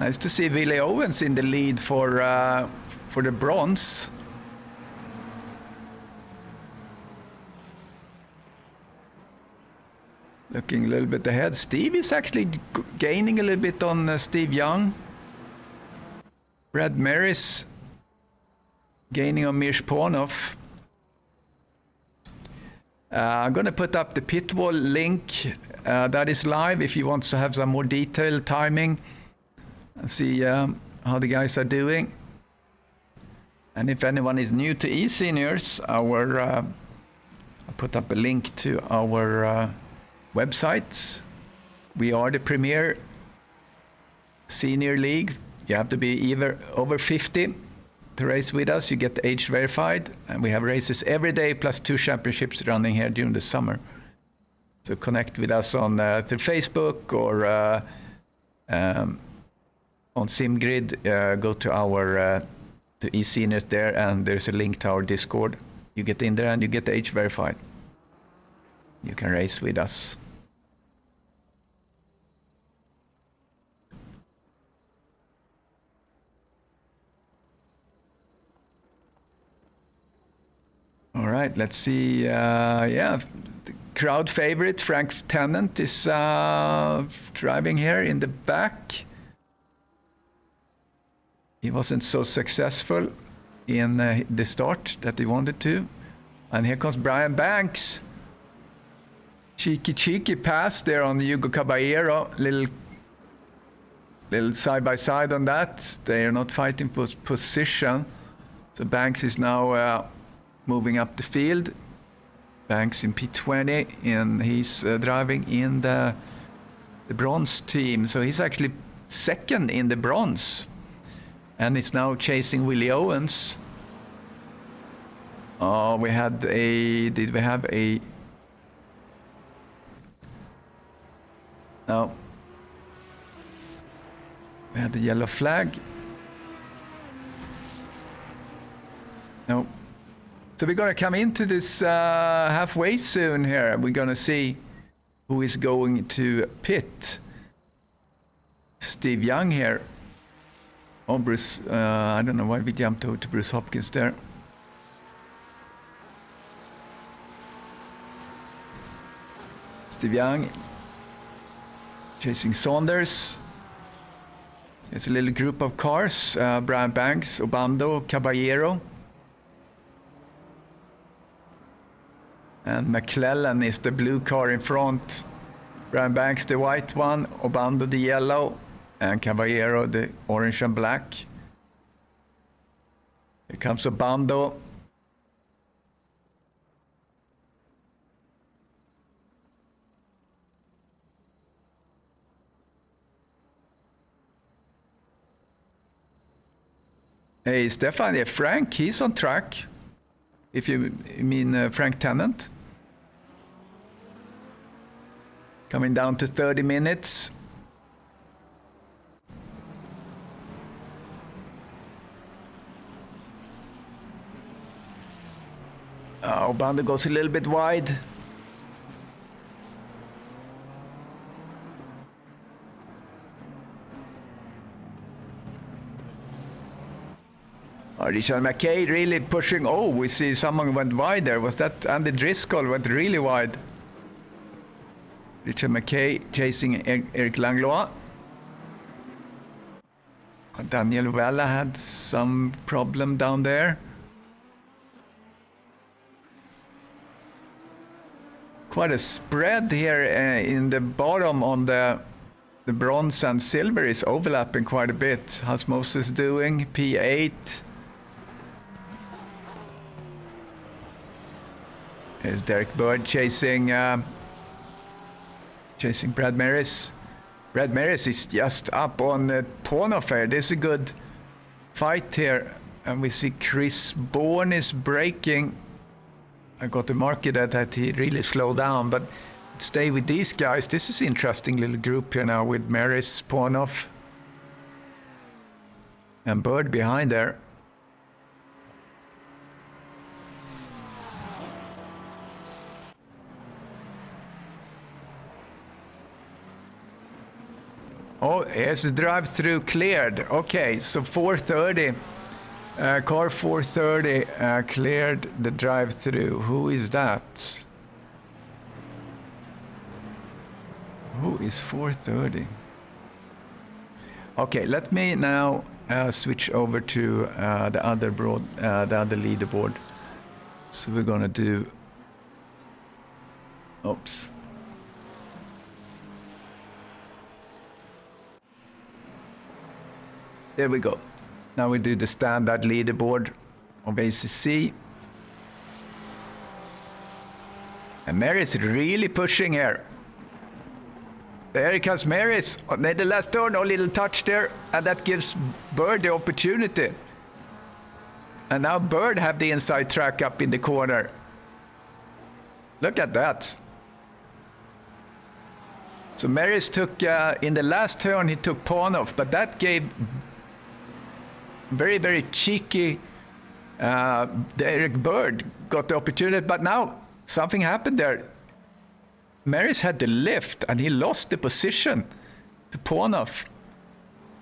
Nice to see Willie Owens in the lead for the bronze. Looking a little bit ahead. Steve is actually gaining a little bit on Steve Young. Brad Maris gaining on Mirsh Pornov. I'm going to put up the pit wall link that is live if you want to have some more detailed timing and see how the guys are doing. And if anyone is new to eSeniors, I put up a link to our website. We are the premier senior league. You have to be either over 50 to race with us. You get age verified, and we have races every day plus 2 championships running here during the summer. So connect with us on through Facebook or on SimGrid. Go to our to eSeniors there, and there's a link to our Discord. You get in there and you get age verified. You can race with us. All right, let's see. Yeah, the crowd favorite Frank Tennant is driving here in the back. He wasn't so successful in the start that he wanted to. And here comes Brian Banks. Cheeky pass there on Hugo Caballero. Little side by side on that. They are not fighting for position. So Banks is now moving up the field. Banks in P20, and he's driving in the bronze team. So he's actually second in the bronze. And it's now chasing Willie Owens. Oh, we had a... Did we have a... No. We had the yellow flag. No. So we're going to come into this halfway soon here. We're going to see who is going to pit. Steve Young here. Oh, Bruce, I don't know why we jumped over to Bruce Hopkins there. Steve Young chasing Saunders. There's a little group of cars. Brian Banks, Obando, Caballero. And McClellan is the blue car in front. Brian Banks, the white one. Obando, the yellow. And Caballero, the orange and black. Here comes Obando. Hey, Stefan, yeah, Frank, he's on track. If you mean Frank Tennant. Coming down to 30 minutes. Obando goes a little bit wide. Richard McKay really pushing. Oh, we see someone went wide there. Was that Andy Driscoll went really wide? Richard McKay chasing Eric Langlois. Daniel Vella had some problem down there. Quite a spread here in the bottom on the bronze and silver is overlapping quite a bit. How's Moses doing? P8. There's Derek Bird chasing Brad Maris. Brad Maris is just up on Pornoff here. There's a good fight here. And we see Chris Bourne is braking. I got the market that he really slowed down, but stay with these guys. This is an interesting little group here now with Maris, Pornoff, and Bird behind there. Oh, here's the drive-through cleared. Okay, so 430. Car 430 cleared the drive-through. Who is that? Who is 430? Okay, let me now switch over to the other leaderboard. So we're gonna do. Oops. There we go. Now we do the standard leaderboard of ACC. And Maris really pushing here. There comes Maris on the last turn, a little touch there, and that gives Bird the opportunity. And now Bird have the inside track up in the corner. Look at that. So Maris took, in the last turn, he took pawn off, but that gave very, very cheeky Derek Bird got the opportunity, but now something happened there. Maris had the lift and he lost the position to pawn off.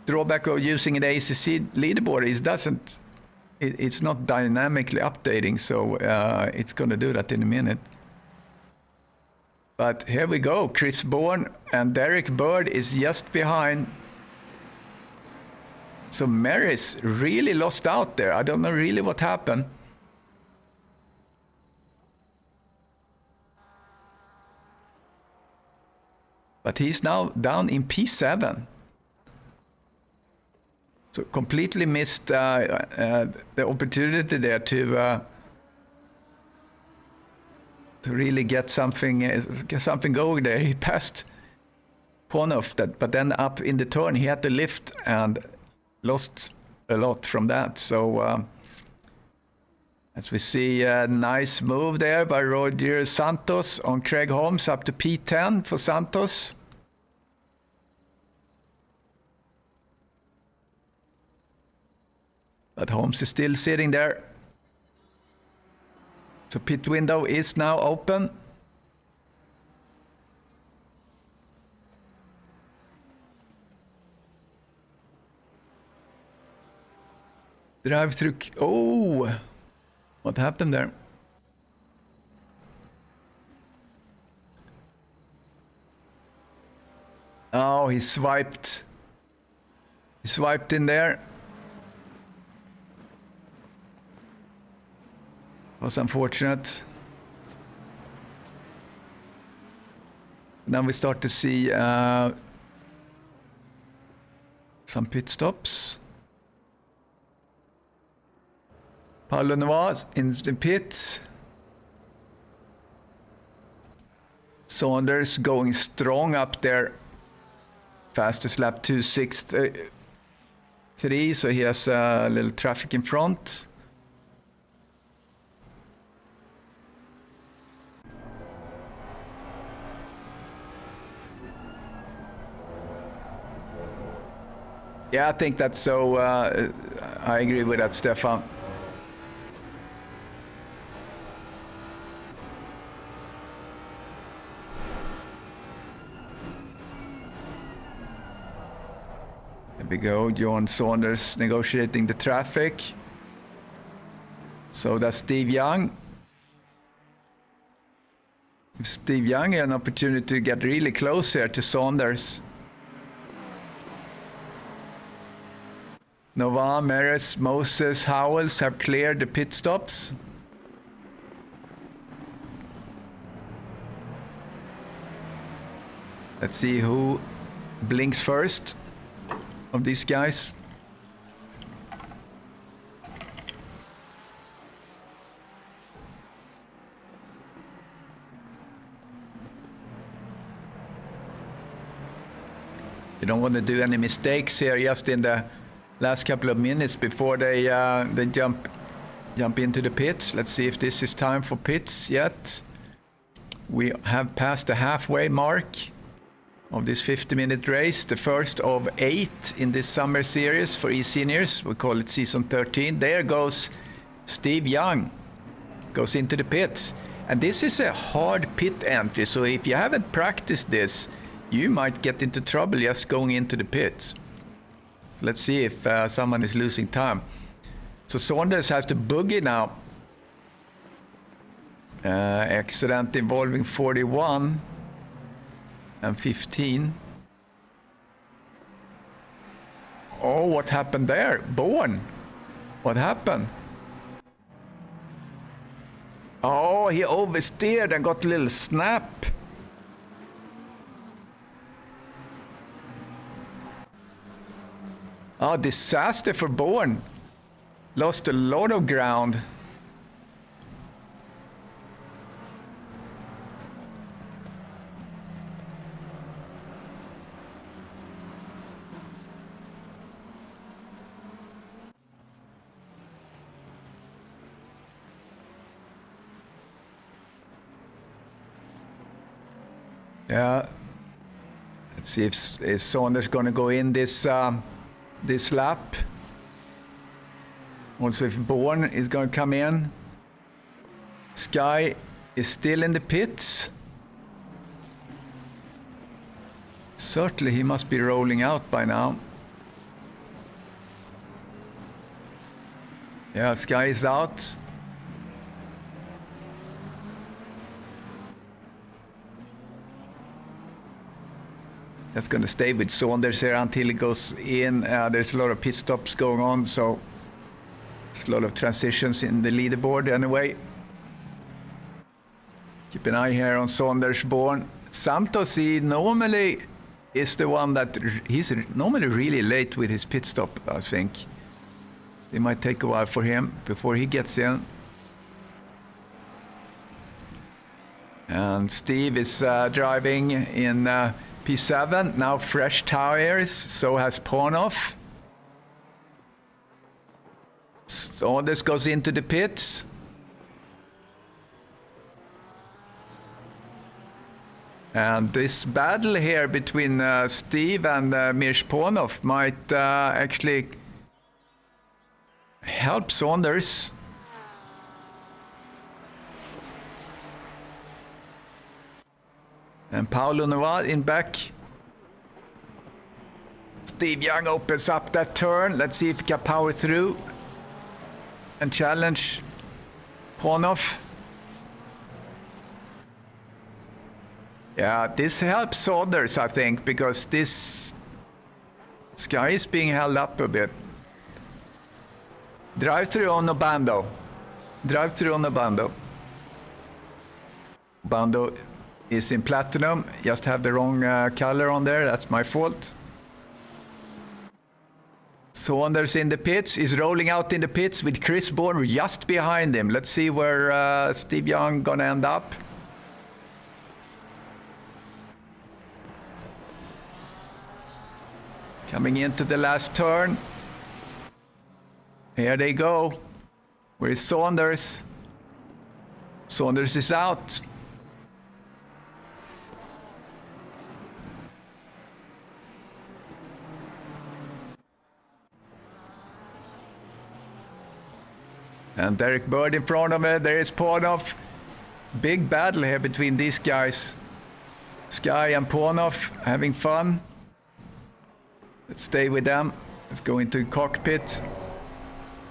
Drawback of using the ACC leaderboard is it's not dynamically updating, so it's going to do that in a minute. But here we go. Chris Bourne and Derek Bird is just behind. So Maris really lost out there. I don't know really what happened. But he's now down in P7. So completely missed the opportunity there to really get something going there. He passed Pornoff, but then up in the turn he had to lift and lost a lot from that. So as we see, a nice move there by Roger Santos on Craig Holmes up to P10 for Santos. But Holmes is still sitting there. So pit window is now open. Drive through. Oh, what happened there? Oh, he swiped. He swiped in there. Was unfortunate. Now we start to see some pit stops. Paulo Noir in the pits. Saunders going strong up there. Fastest lap 2:06.3, so he has a little traffic in front. Yeah, I think that's so. I agree with that, Stefan. There we go, John Saunders negotiating the traffic. So that's Steve Young. Steve Young had an opportunity to get really close here to Saunders. Nova, Maris, Moses, Howells have cleared the pit stops. Let's see who blinks first of these guys. You don't want to do any mistakes here just in the last couple of minutes before they jump into the pits. Let's see if this is time for pits yet. We have passed the halfway mark of this 50-minute race, the first of 8 in this summer series for eSeniors. We call it season 13. There goes Steve Young, goes into the pits. And this is a hard pit entry, so if you haven't practiced this, you might get into trouble just going into the pits. Let's see if someone is losing time. So Saunders has to boogie now. Accident involving 41 and 15. Oh, what happened there? Bourne. What happened? Oh, he oversteered and got a little snap. Oh, disaster for Bourne. Lost a lot of ground. Yeah. Let's see if Saunders going to go in this lap. Also, if Bourne is going to come in. Sky is still in the pits. Certainly he must be rolling out by now. Yeah, Sky is out. That's going to stay with Saunders here until he goes in. There's a lot of pit stops going on, so there's a lot of transitions in the leaderboard anyway. Keep an eye here on Saunders, Bourne. Santos, he normally is the one that he's normally really late with his pit stop, I think. It might take a while for him before he gets in. And Steve is driving in P7, now fresh tires, so has Pornoff. Saunders goes into the pits. And this battle here between Steve and Mirsch Pornoff might actually help Saunders. And Paulo Noval in back. Steve Young opens up that turn. Let's see if he can power through and challenge Pornoff. Yeah, this helps Saunders, I think, because this Sky is being held up a bit. Drive through on the Bando. Drive through on the Bando. Bando is in platinum. Just have the wrong color on there. That's my fault. Saunders in the pits. Is rolling out in the pits with Chris Bourne just behind him. Let's see where Steve Young gonna end up. Coming into the last turn. Here they go. Where is Saunders? Saunders is out. And Derek Bird in front of me. There is Pornoff. Big battle here between these guys. Sky and Pornoff having fun. Let's stay with them. Let's go into the cockpit.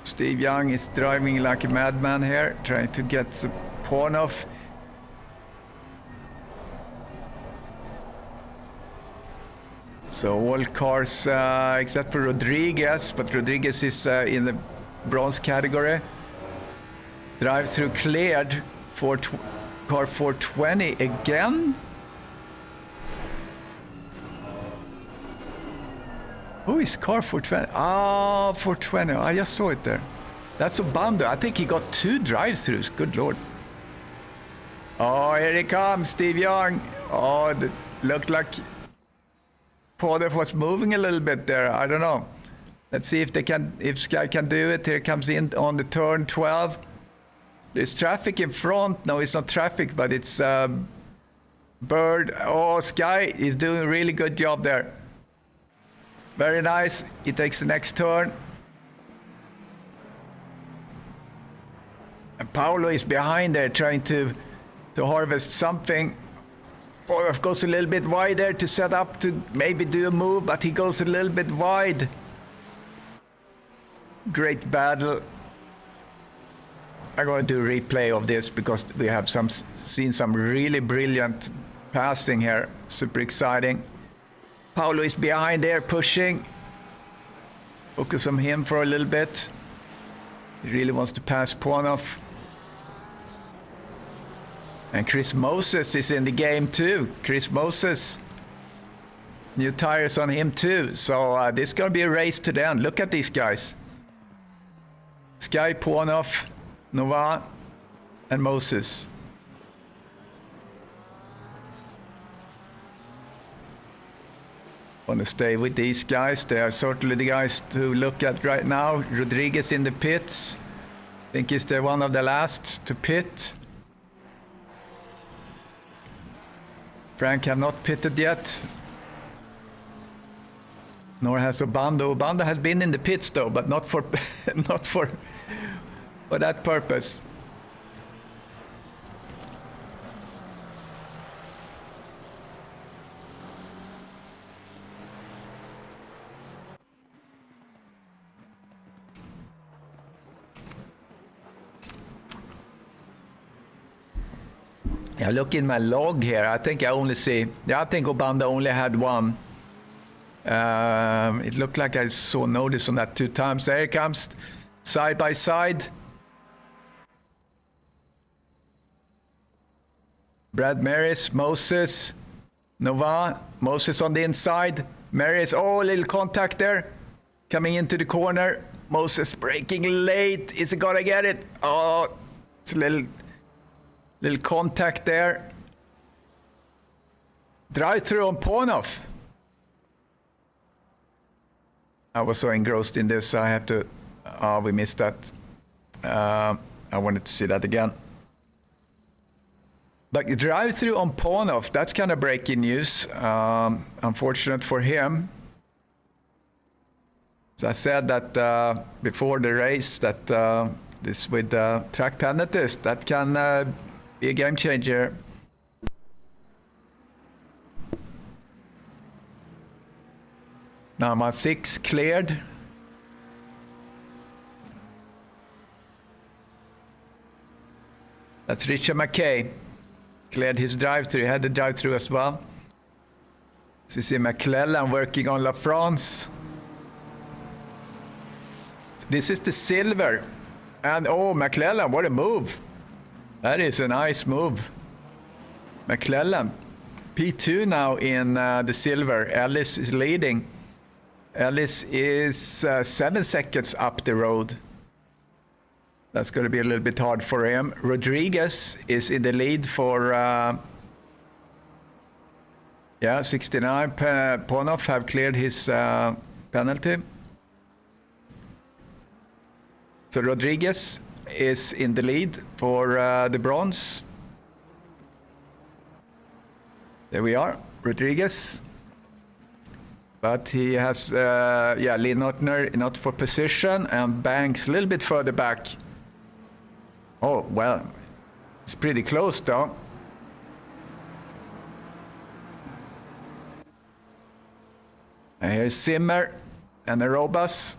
Steve Young is driving like a madman here, trying to get the Pornoff. So all cars except for Rodriguez, but Rodriguez is in the bronze category. Drive through cleared for car 420 again. Who is car 420? Ah, 420. I just saw it there. That's a bundle. I think he got 2 drive-throughs. Good lord. Oh, here he comes, Steve Young. Oh, that looked like Podolf was moving a little bit there. I don't know. Let's see if Sky can do it. Here comes in on the turn 12. There's traffic in front. No, it's not traffic, but it's Bird. Oh, Sky is doing a really good job there. Very nice. He takes the next turn. And Paolo is behind there trying to harvest something. Podolf goes a little bit wide there to set up to maybe do a move, but he goes a little bit wide. Great battle. I'm going to do a replay of this because we have seen some really brilliant passing here. Super exciting. Paolo is behind there pushing. Focus on him for a little bit. He really wants to pass Podolf. And Chris Moses is in the game too. Chris Moses. New tires on him too. So this is going to be a race to the end. Look at these guys. Sky, Podolf, Nova, and Moses. Want to stay with these guys. They are certainly the guys to look at right now. Rodriguez in the pits. I think he's the one of the last to pit. Frank have not pitted yet. Nor has Obando. Obando has been in the pits though, but not for not for that purpose. Yeah, look in my log here. I think I only see. Yeah, I think Obando only had one. It looked like I saw notice on that 2 times. There it comes, side by side. Brad Maris, Moses, Nova, Moses on the inside. Maris, oh, a little contact there. Coming into the corner. Moses braking late. Is he gonna get it? Oh, it's a little contact there. Drive through on Podolf. I was so engrossed in this, I have to. Oh, we missed that. I wanted to see that again. But drive through on Podolf, that's kind of breaking news. Unfortunate for him. So I said that before the race that this with track penalties, that can be a game changer. Number 6 cleared. That's Richard McKay. Cleared his drive-through. He had the drive-through as well. So we see McClellan working on La France. This is the silver. And oh, McClellan, what a move. That is a nice move. McClellan. P2 now in the silver. Ellis is leading. Ellis is 7 seconds up the road. That's going to be a little bit hard for him. Rodriguez is in the lead for 69. Podolf have cleared his penalty. So Rodriguez is in the lead for the bronze. There we are, Rodriguez. But he has, Lee Notner not for position, and Banks a little bit further back. Oh, well, it's pretty close though. And here's Zimmer and Aerobas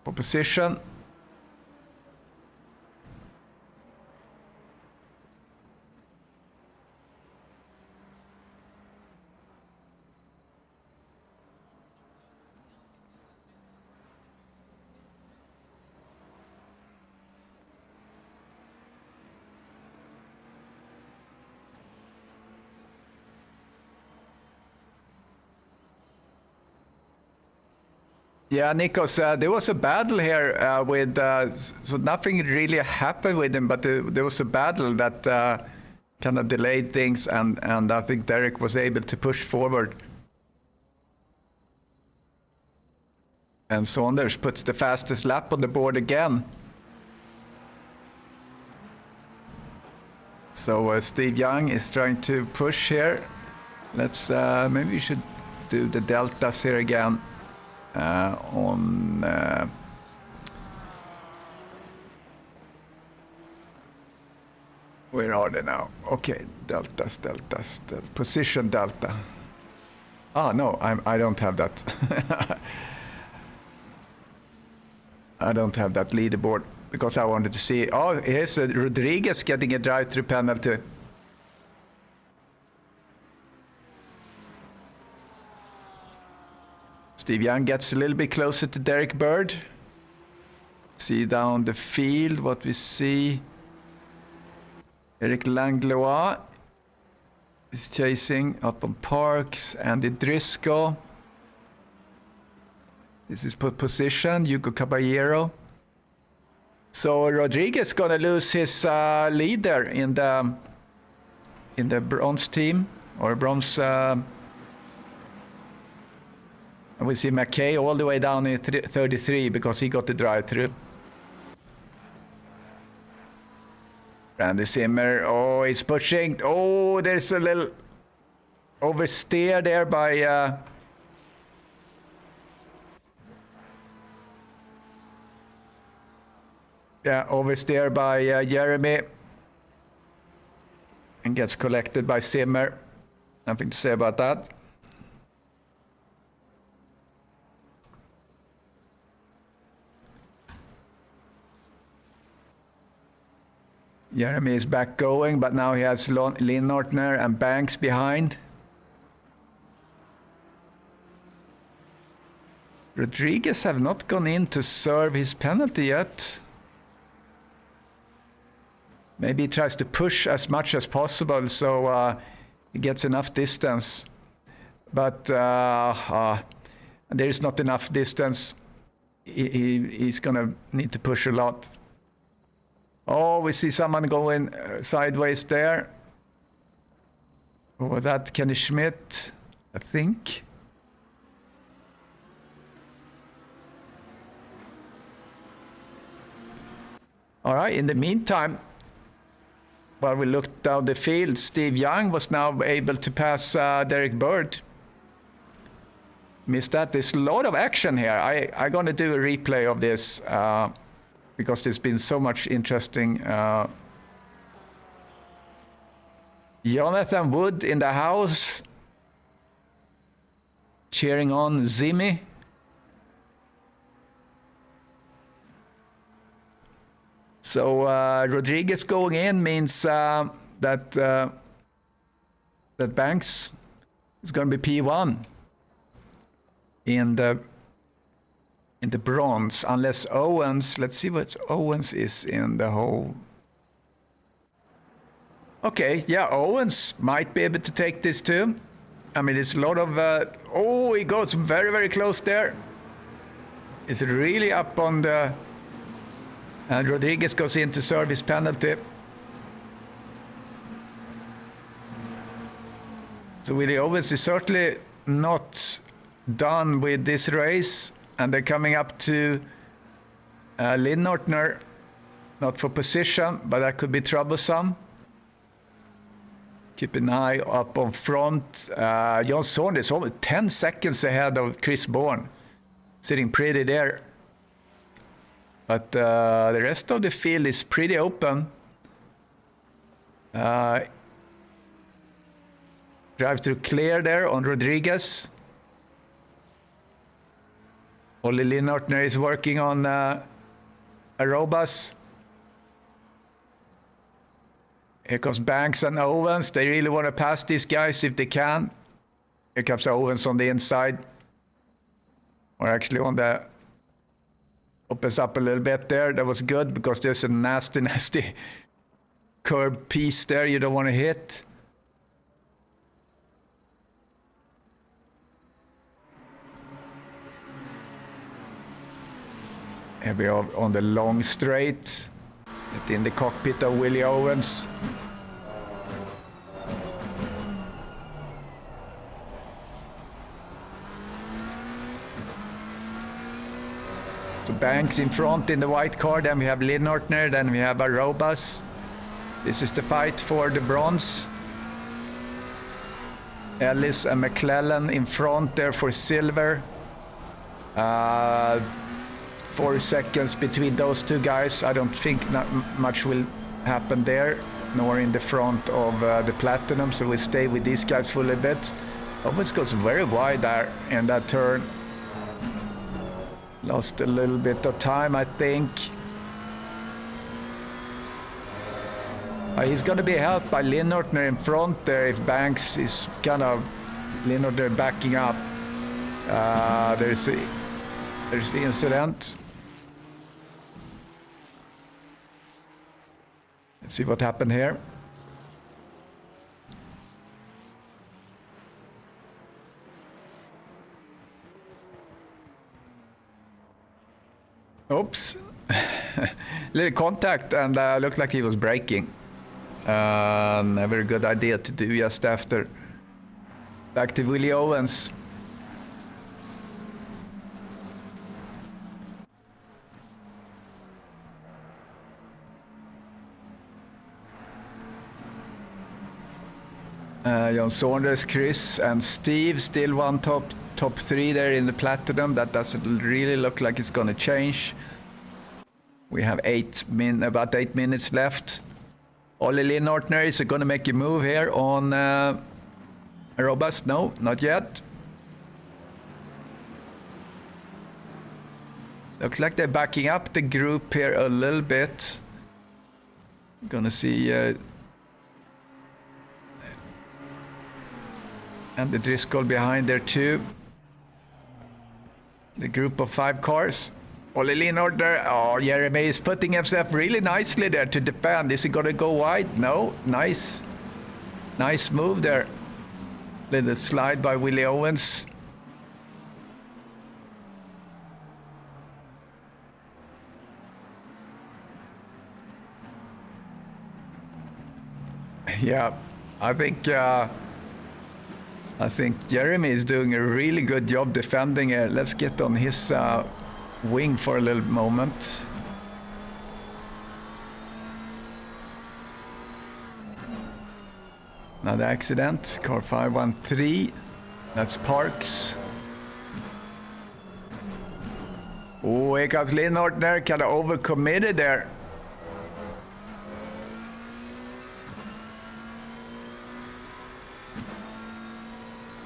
for position. Yeah, Nico said there was a battle here with, so nothing really happened with him, but there was a battle that kind of delayed things, and I think Derek was able to push forward. And Saunders puts the fastest lap on the board again. So Steve Young is trying to push here. Let's maybe we should do the deltas here again on where are they now? Okay, deltas, position delta. Ah, no, I don't have that. I don't have that leaderboard because I wanted to see. Oh, here's Rodriguez getting a drive-through penalty. Steve Young gets a little bit closer to Derek Bird. See down the field what we see. Eric Langlois is chasing up on Parks. Andy Driscoll. This is put position. Hugo Caballero. So Rodriguez gonna lose his leader in the bronze team or bronze. And we see McKay all the way down in 33 because he got the drive-through. Randy Zimmer, oh, he's pushing. Oh, there's a little oversteer there by oversteer by Jeremy. And gets collected by Zimmer. Nothing to say about that. Jeremy is back going, but now he has Lynn Nortner and Banks behind. Rodriguez have not gone in to serve his penalty yet. Maybe he tries to push as much as possible so he gets enough distance. But there is not enough distance. He's going to need to push a lot. Oh, we see someone going sideways there. Oh, that Kenny Schmidt, I think. All right, in the meantime, while we looked down the field, Steve Young was now able to pass Derek Bird. Missed that. There's a lot of action here. I'm going to do a replay of this. Because there's been so much interesting. Jonathan Wood in the house, cheering on Zimi. So Rodriguez going in means that Banks is going to be P1 in the bronze, unless Owens, let's see what Owens is in the whole. Okay, yeah, Owens might be able to take this too. I mean, it's a lot of, oh, he goes very, very close there. It's really up on the, and Rodriguez goes in to serve his penalty. So Willie Owens is certainly not done with this race. And they're coming up to Lynn Nortner, not for position, but that could be troublesome. Keep an eye up on front. John Saunders over 10 seconds ahead of Chris Bourne, sitting pretty there. But the rest of the field is pretty open. Drive through clear there on Rodriguez. Ollie Linnortner is working on Arobas. Here comes Banks and Owens. They really want to pass these guys if they can. Here comes Owens on the inside. Or actually on the... Opens up a little bit there. That was good because there's a nasty, nasty curb piece there you don't want to hit. Here we are on the long straight. In the cockpit of Willie Owens. So Banks in front in the white car, then we have Linortner, then we have Arobas. This is the fight for the bronze. Ellis and McClellan in front there for silver. 4 seconds between those two guys. I don't think not much will happen there, nor in the front of the platinum, so we'll stay with these guys for a little bit. Almost goes very wide there in that turn. Lost a little bit of time, I think. He's going to be helped by Linortner in front there if Banks is kind of Linortner backing up. There's the incident. Let's see what happened here. Oops. Little contact and looked like he was braking. Never a good idea to do just after. Back to Willie Owens. John Saunders, Chris and Steve still one top 3 there in the platinum. That doesn't really look like it's going to change. We have about 8 minutes left. Ollie Linortner is going to make a move here on Arobas. No, not yet. Looks like they're backing up the group here a little bit. Gonna see and the Driscoll behind there too. The group of 5 cars. Ollie Linortner, oh, Jeremy is putting himself really nicely there to defend. Is he gonna go wide? No, nice move there. Little slide by Willie Owens. Yeah, I think Jeremy is doing a really good job defending it. Let's get on his wing for a little moment. Another accident, car 513. That's Parks. Oh, here comes Linortner, kind of overcommitted there.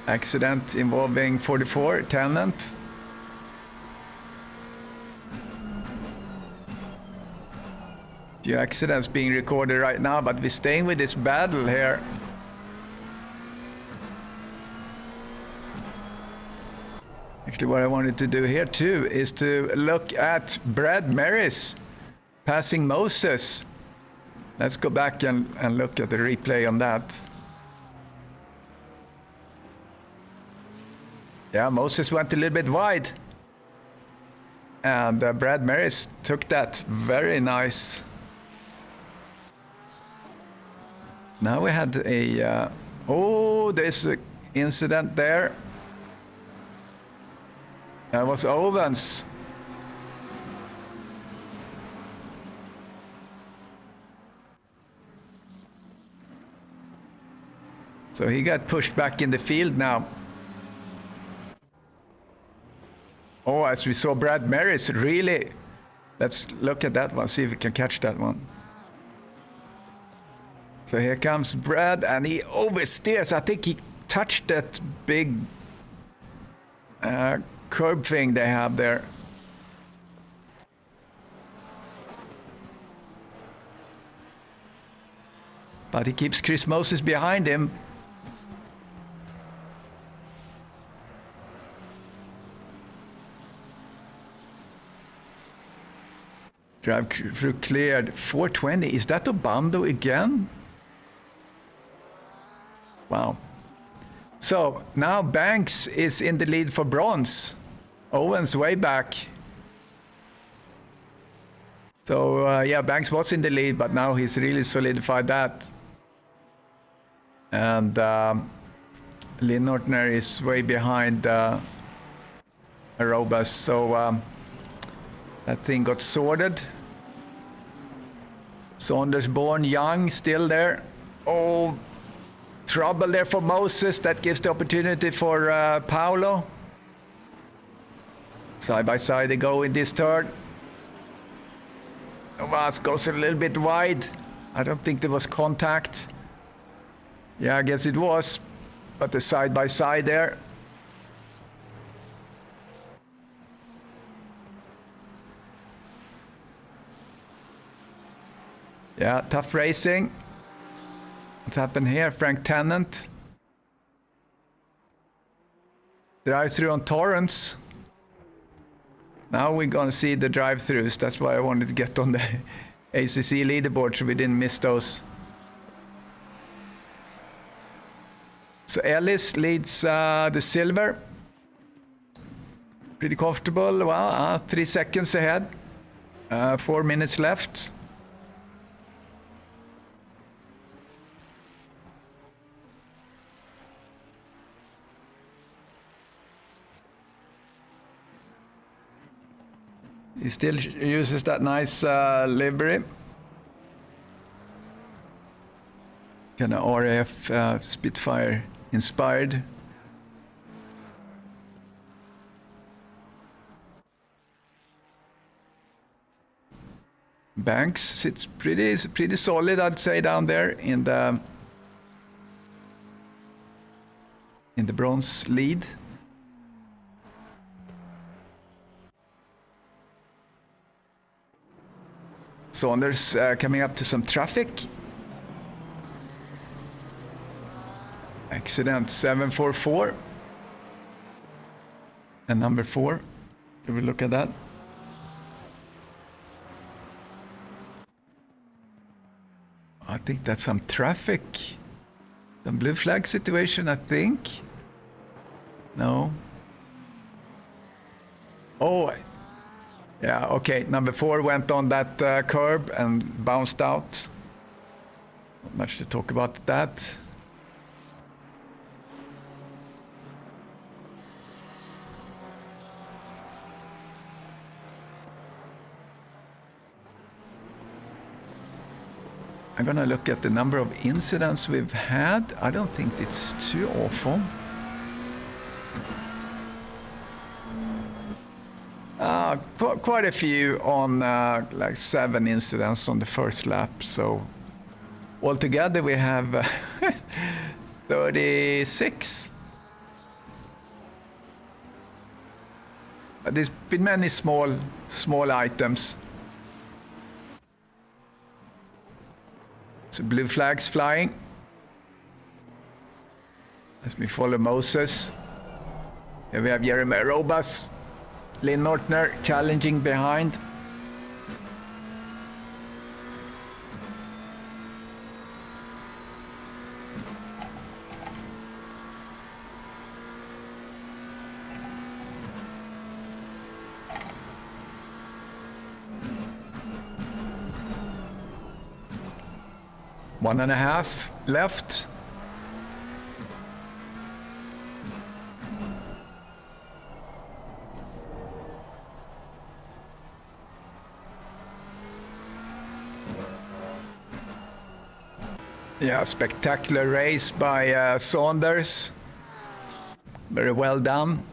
Accident involving 44, Tennant. Few accidents being recorded right now, but we're staying with this battle here. Actually, what I wanted to do here too is to look at Brad Maris passing Moses. Let's go back and look at the replay on that. Yeah, Moses went a little bit wide. And Brad Maris took that. Very nice. Now we had a... there's an incident there. That was Owens. So he got pushed back in the field now. Oh, as we saw Brad Maris, really. Let's look at that one, see if we can catch that one. So here comes Brad, and he oversteers. I think he touched that big curb thing they have there. But he keeps Chris Moses behind him. Drive through cleared. 420. Is that Obando again? Wow. So now Banks is in the lead for bronze. Owens way back. So yeah, Banks was in the lead, but now he's really solidified that. And Linortner is way behind Arobas. So That thing got sorted. Saunders born young, still there. Oh, trouble there for Moses. That gives the opportunity for Paolo. Side by side they go in this turn. Novas goes a little bit wide. I don't think there was contact. Yeah, I guess it was. But the side by side there. Yeah, tough racing. What's happened here? Frank Tennant. Drive-through on Torrance. Now we're gonna see the drive-throughs. That's why I wanted to get on the ACC leaderboard so we didn't miss those. So Ellis leads the silver. Pretty comfortable. Well, 3 seconds ahead. 4 minutes left. He still uses that nice livery. Kind of RAF Spitfire inspired. Banks sits pretty solid, I'd say, down there in the bronze lead. Saunders coming up to some traffic. Accident 744. And number 4. Can we look at that? I think that's some traffic. Some blue flag situation, I think. No. Oh, yeah, okay. Number 4 went on that curb and bounced out. Not much to talk about that. I'm gonna look at the number of incidents we've had. I don't think it's too awful. Quite a few on like 7 incidents on the first lap. So altogether we have 36. But there's been many small items. So blue flags flying. As we follow Moses. Here we have Jeremy Robas. Lynn Nortner challenging behind. One and a half left. Yeah, spectacular race by Saunders. Very well done.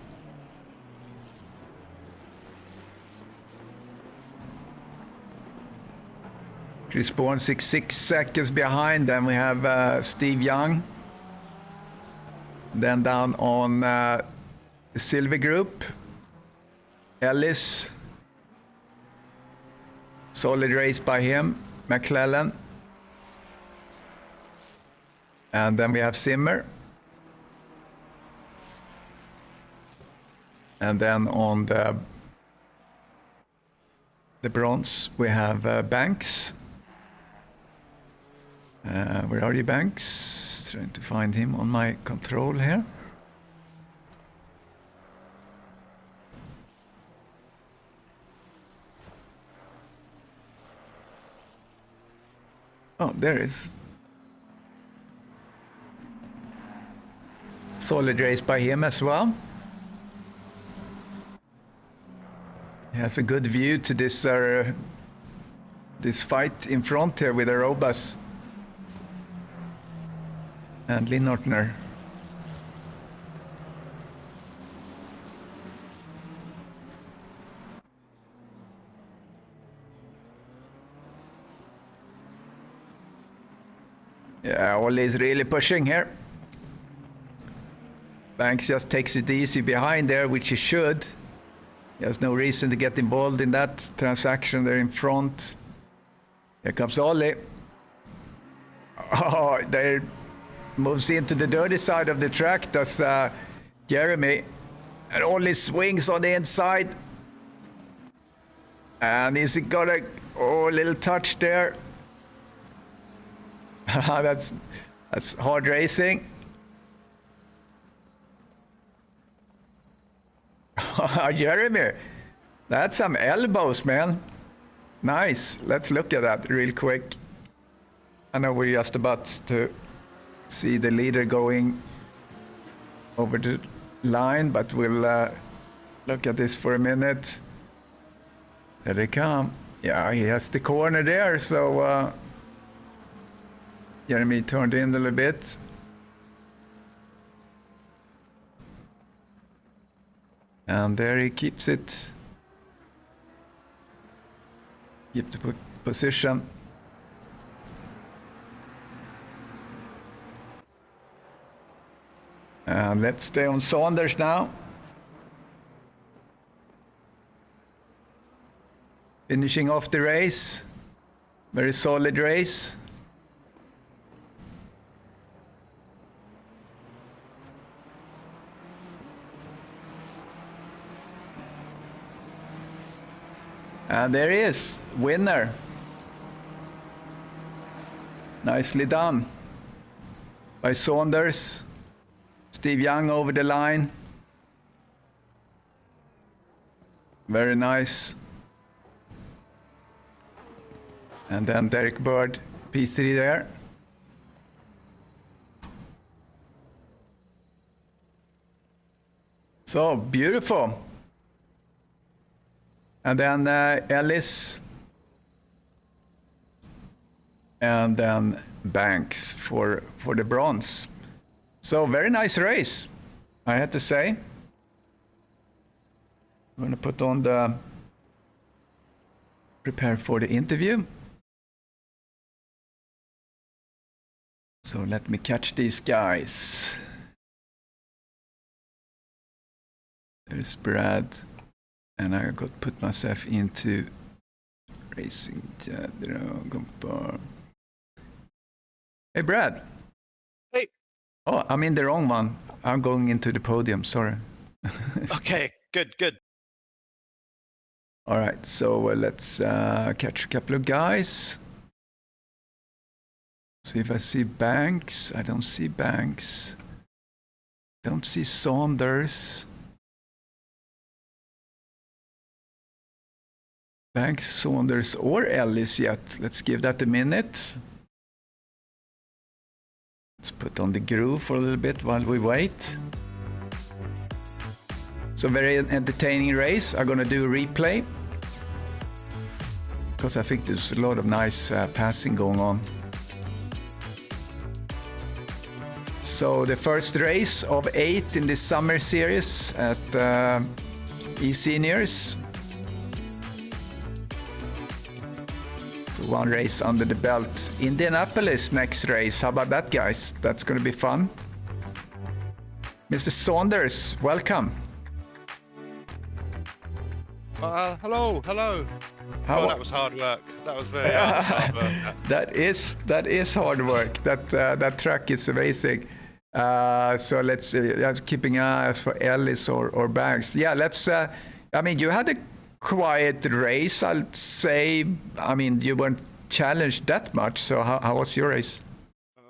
Chris Bourne 6 seconds behind. Then we have Steve Young. Then down on the silver group, Ellis. Solid race by him. McClellan. And then we have Zimmer. And then on the bronze, we have Banks. Where are you, Banks? Trying to find him on my control here. Oh, there is. Solid race by him as well. He has a good view to this this fight in front here with Aerobus and Linnortner. Yeah, Ollie is really pushing here. Banks just takes it easy behind there, which he should. He has no reason to get involved in that transaction there in front. Here comes Ollie. Oh, there moves into the dirty side of the track. That's Jeremy. And Ollie swings on the inside. And is he got a little touch there? That's hard racing. Jeremy, that's some elbows, man. Nice. Let's look at that real quick. I know we're just about to see the leader going over the line, but we'll look at this for a minute. There they come. Yeah, he has the corner there, so Jeremy turned in a little bit. And there he keeps it. Keep the position. And let's stay on Saunders now. Finishing off the race. Very solid race. And there he is, winner. Nicely done by Saunders. Steve Young over the line. Very nice. And then Derek Bird, P3 there. So beautiful. And then Ellis. And then Banks for the bronze. So very nice race, I had to say. I'm going to put on the prepare for the interview. So let me catch these guys. There's Brad, and I got to put myself into racing. Hey, Brad. Hey. Oh, I'm in the wrong one. I'm going into the podium, sorry. Okay, good. All right, so let's catch a couple of guys. See if I see Banks. I don't see Banks. Don't see Saunders. Banks, Saunders, or Ellis yet. Let's give that a minute. Let's put on the groove for a little bit while we wait. So very entertaining race. I'm gonna do a replay because I think there's a lot of nice passing going on. So the first race of 8 in this summer series at eSeniors. So one race under the belt. Indianapolis next race. How about that, guys? That's going to be fun. Mr. Saunders, welcome. Hello. How that was hard work. That was very hard work. That is hard work. That track is amazing. So let's keeping eyes for Ellis or Banks. Yeah, let's. I mean, you had a quiet race, I'll say. I mean, you weren't challenged that much. So how was your race?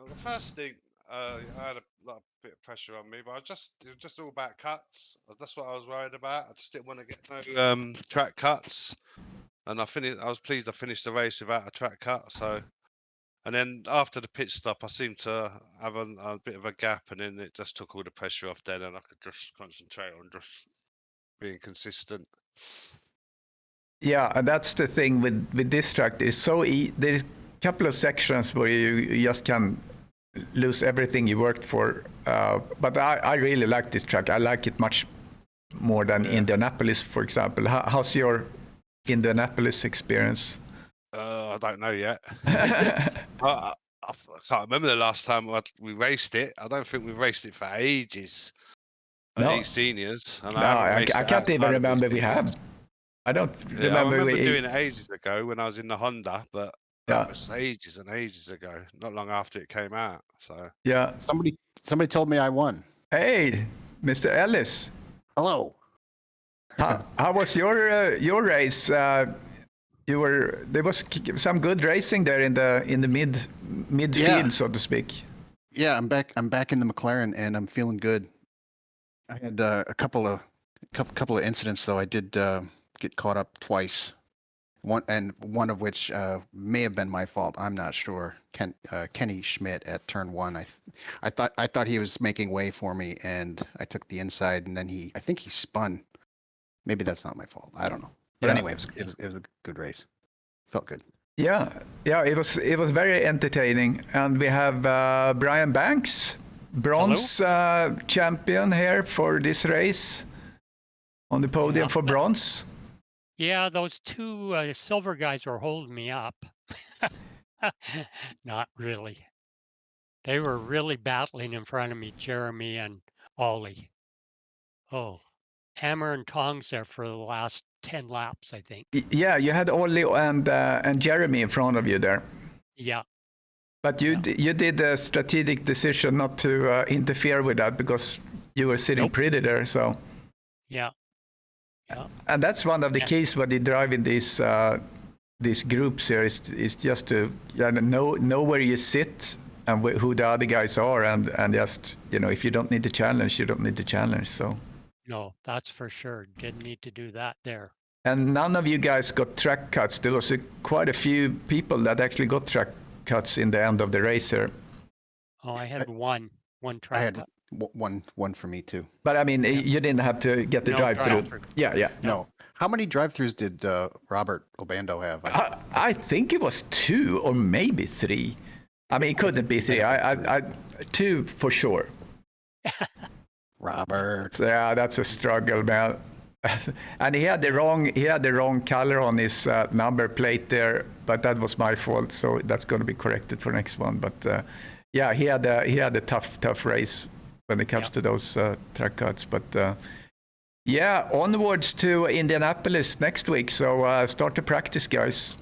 The first thing, I had a bit of pressure on me, but it was just all about cuts. That's what I was worried about. I just didn't want to get no track cuts. And I was pleased I finished the race without a track cut. So, and then after the pit stop, I seemed to have a bit of a gap, and then it just took all the pressure off then, and I could just concentrate on just being consistent. Yeah, and that's the thing with this track. There's there's a couple of sections where you just can lose everything you worked for. But I really like this track. I like it much more than Indianapolis, for example. How's your Indianapolis experience? I don't know yet. I can't remember the last time we raced it. I don't think we've raced it for ages. No. eSeniors. No, I can't even remember we have. I don't remember. I remember doing it ages ago when I was in the Honda, but that was ages and ages ago. Not long after it came out. So yeah. Somebody told me I won. Hey, Mr. Ellis. Hello. How was your race? There was some good racing there in the midfield, so to speak. Yeah, I'm back in the McLaren and I'm feeling good. I had a couple of incidents though. I did get caught up twice. One of which may have been my fault. I'm not sure. Kenny Schmidt at turn 1. I thought he was making way for me, and I took the inside, and then I think he spun. Maybe that's not my fault. I don't know. But anyway, it was a good race. Felt good. Yeah, it was very entertaining, and we have Brian Banks, bronze champion here for this race, on the podium for bronze. Yeah, those two silver guys were holding me up. Not really. They were really battling in front of me, Jeremy and Ollie. Oh, hammer and tongs there for the last 10 laps, I think. Yeah, you had Ollie and Jeremy in front of you there. Yeah. But you did a strategic decision not to interfere with that because you were sitting pretty there. So. Yeah. Yeah. And that's one of the keys when you drive in these groups here is just to know where you sit and who the other guys are, and just if you don't need to challenge, you don't need to challenge. So. No, that's for sure. Didn't need to do that there. And none of you guys got track cuts. There was quite a few people that actually got track cuts in the end of the race here. Oh, I had one track. I had one for me too. But I mean, you didn't have to get the drive-through. Yeah. No. How many drive-throughs did Robert Obando have? I think it was 2 or maybe 3. I mean, it couldn't be 3. I 2 for sure. Robert. So, yeah, that's a struggle, man. And he had the wrong color on his number plate there, but that was my fault. So that's going to be corrected for next one. But yeah, he had a tough race when it comes to those track cuts. But yeah, onwards to Indianapolis next week. So start to practice, guys.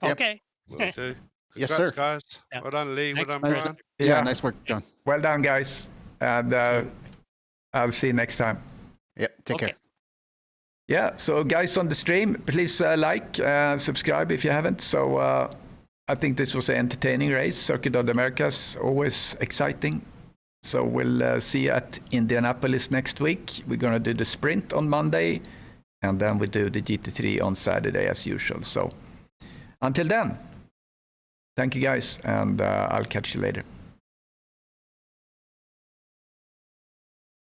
Okay. Will do. Yes, Congrats, sir. guys. Well done, Lee. Well done, Brian. Yeah, nice work, John. Well done, guys. And I'll see you next time. Yeah, take care. Yeah, so guys on the stream, please like, subscribe if you haven't. So I think this was an entertaining race. Circuit of the Americas, always exciting. So we'll see you at Indianapolis next week. We're going to do the sprint on Monday, and then we do the GT3 on Saturday as usual. So until then, thank you guys, and I'll catch you later.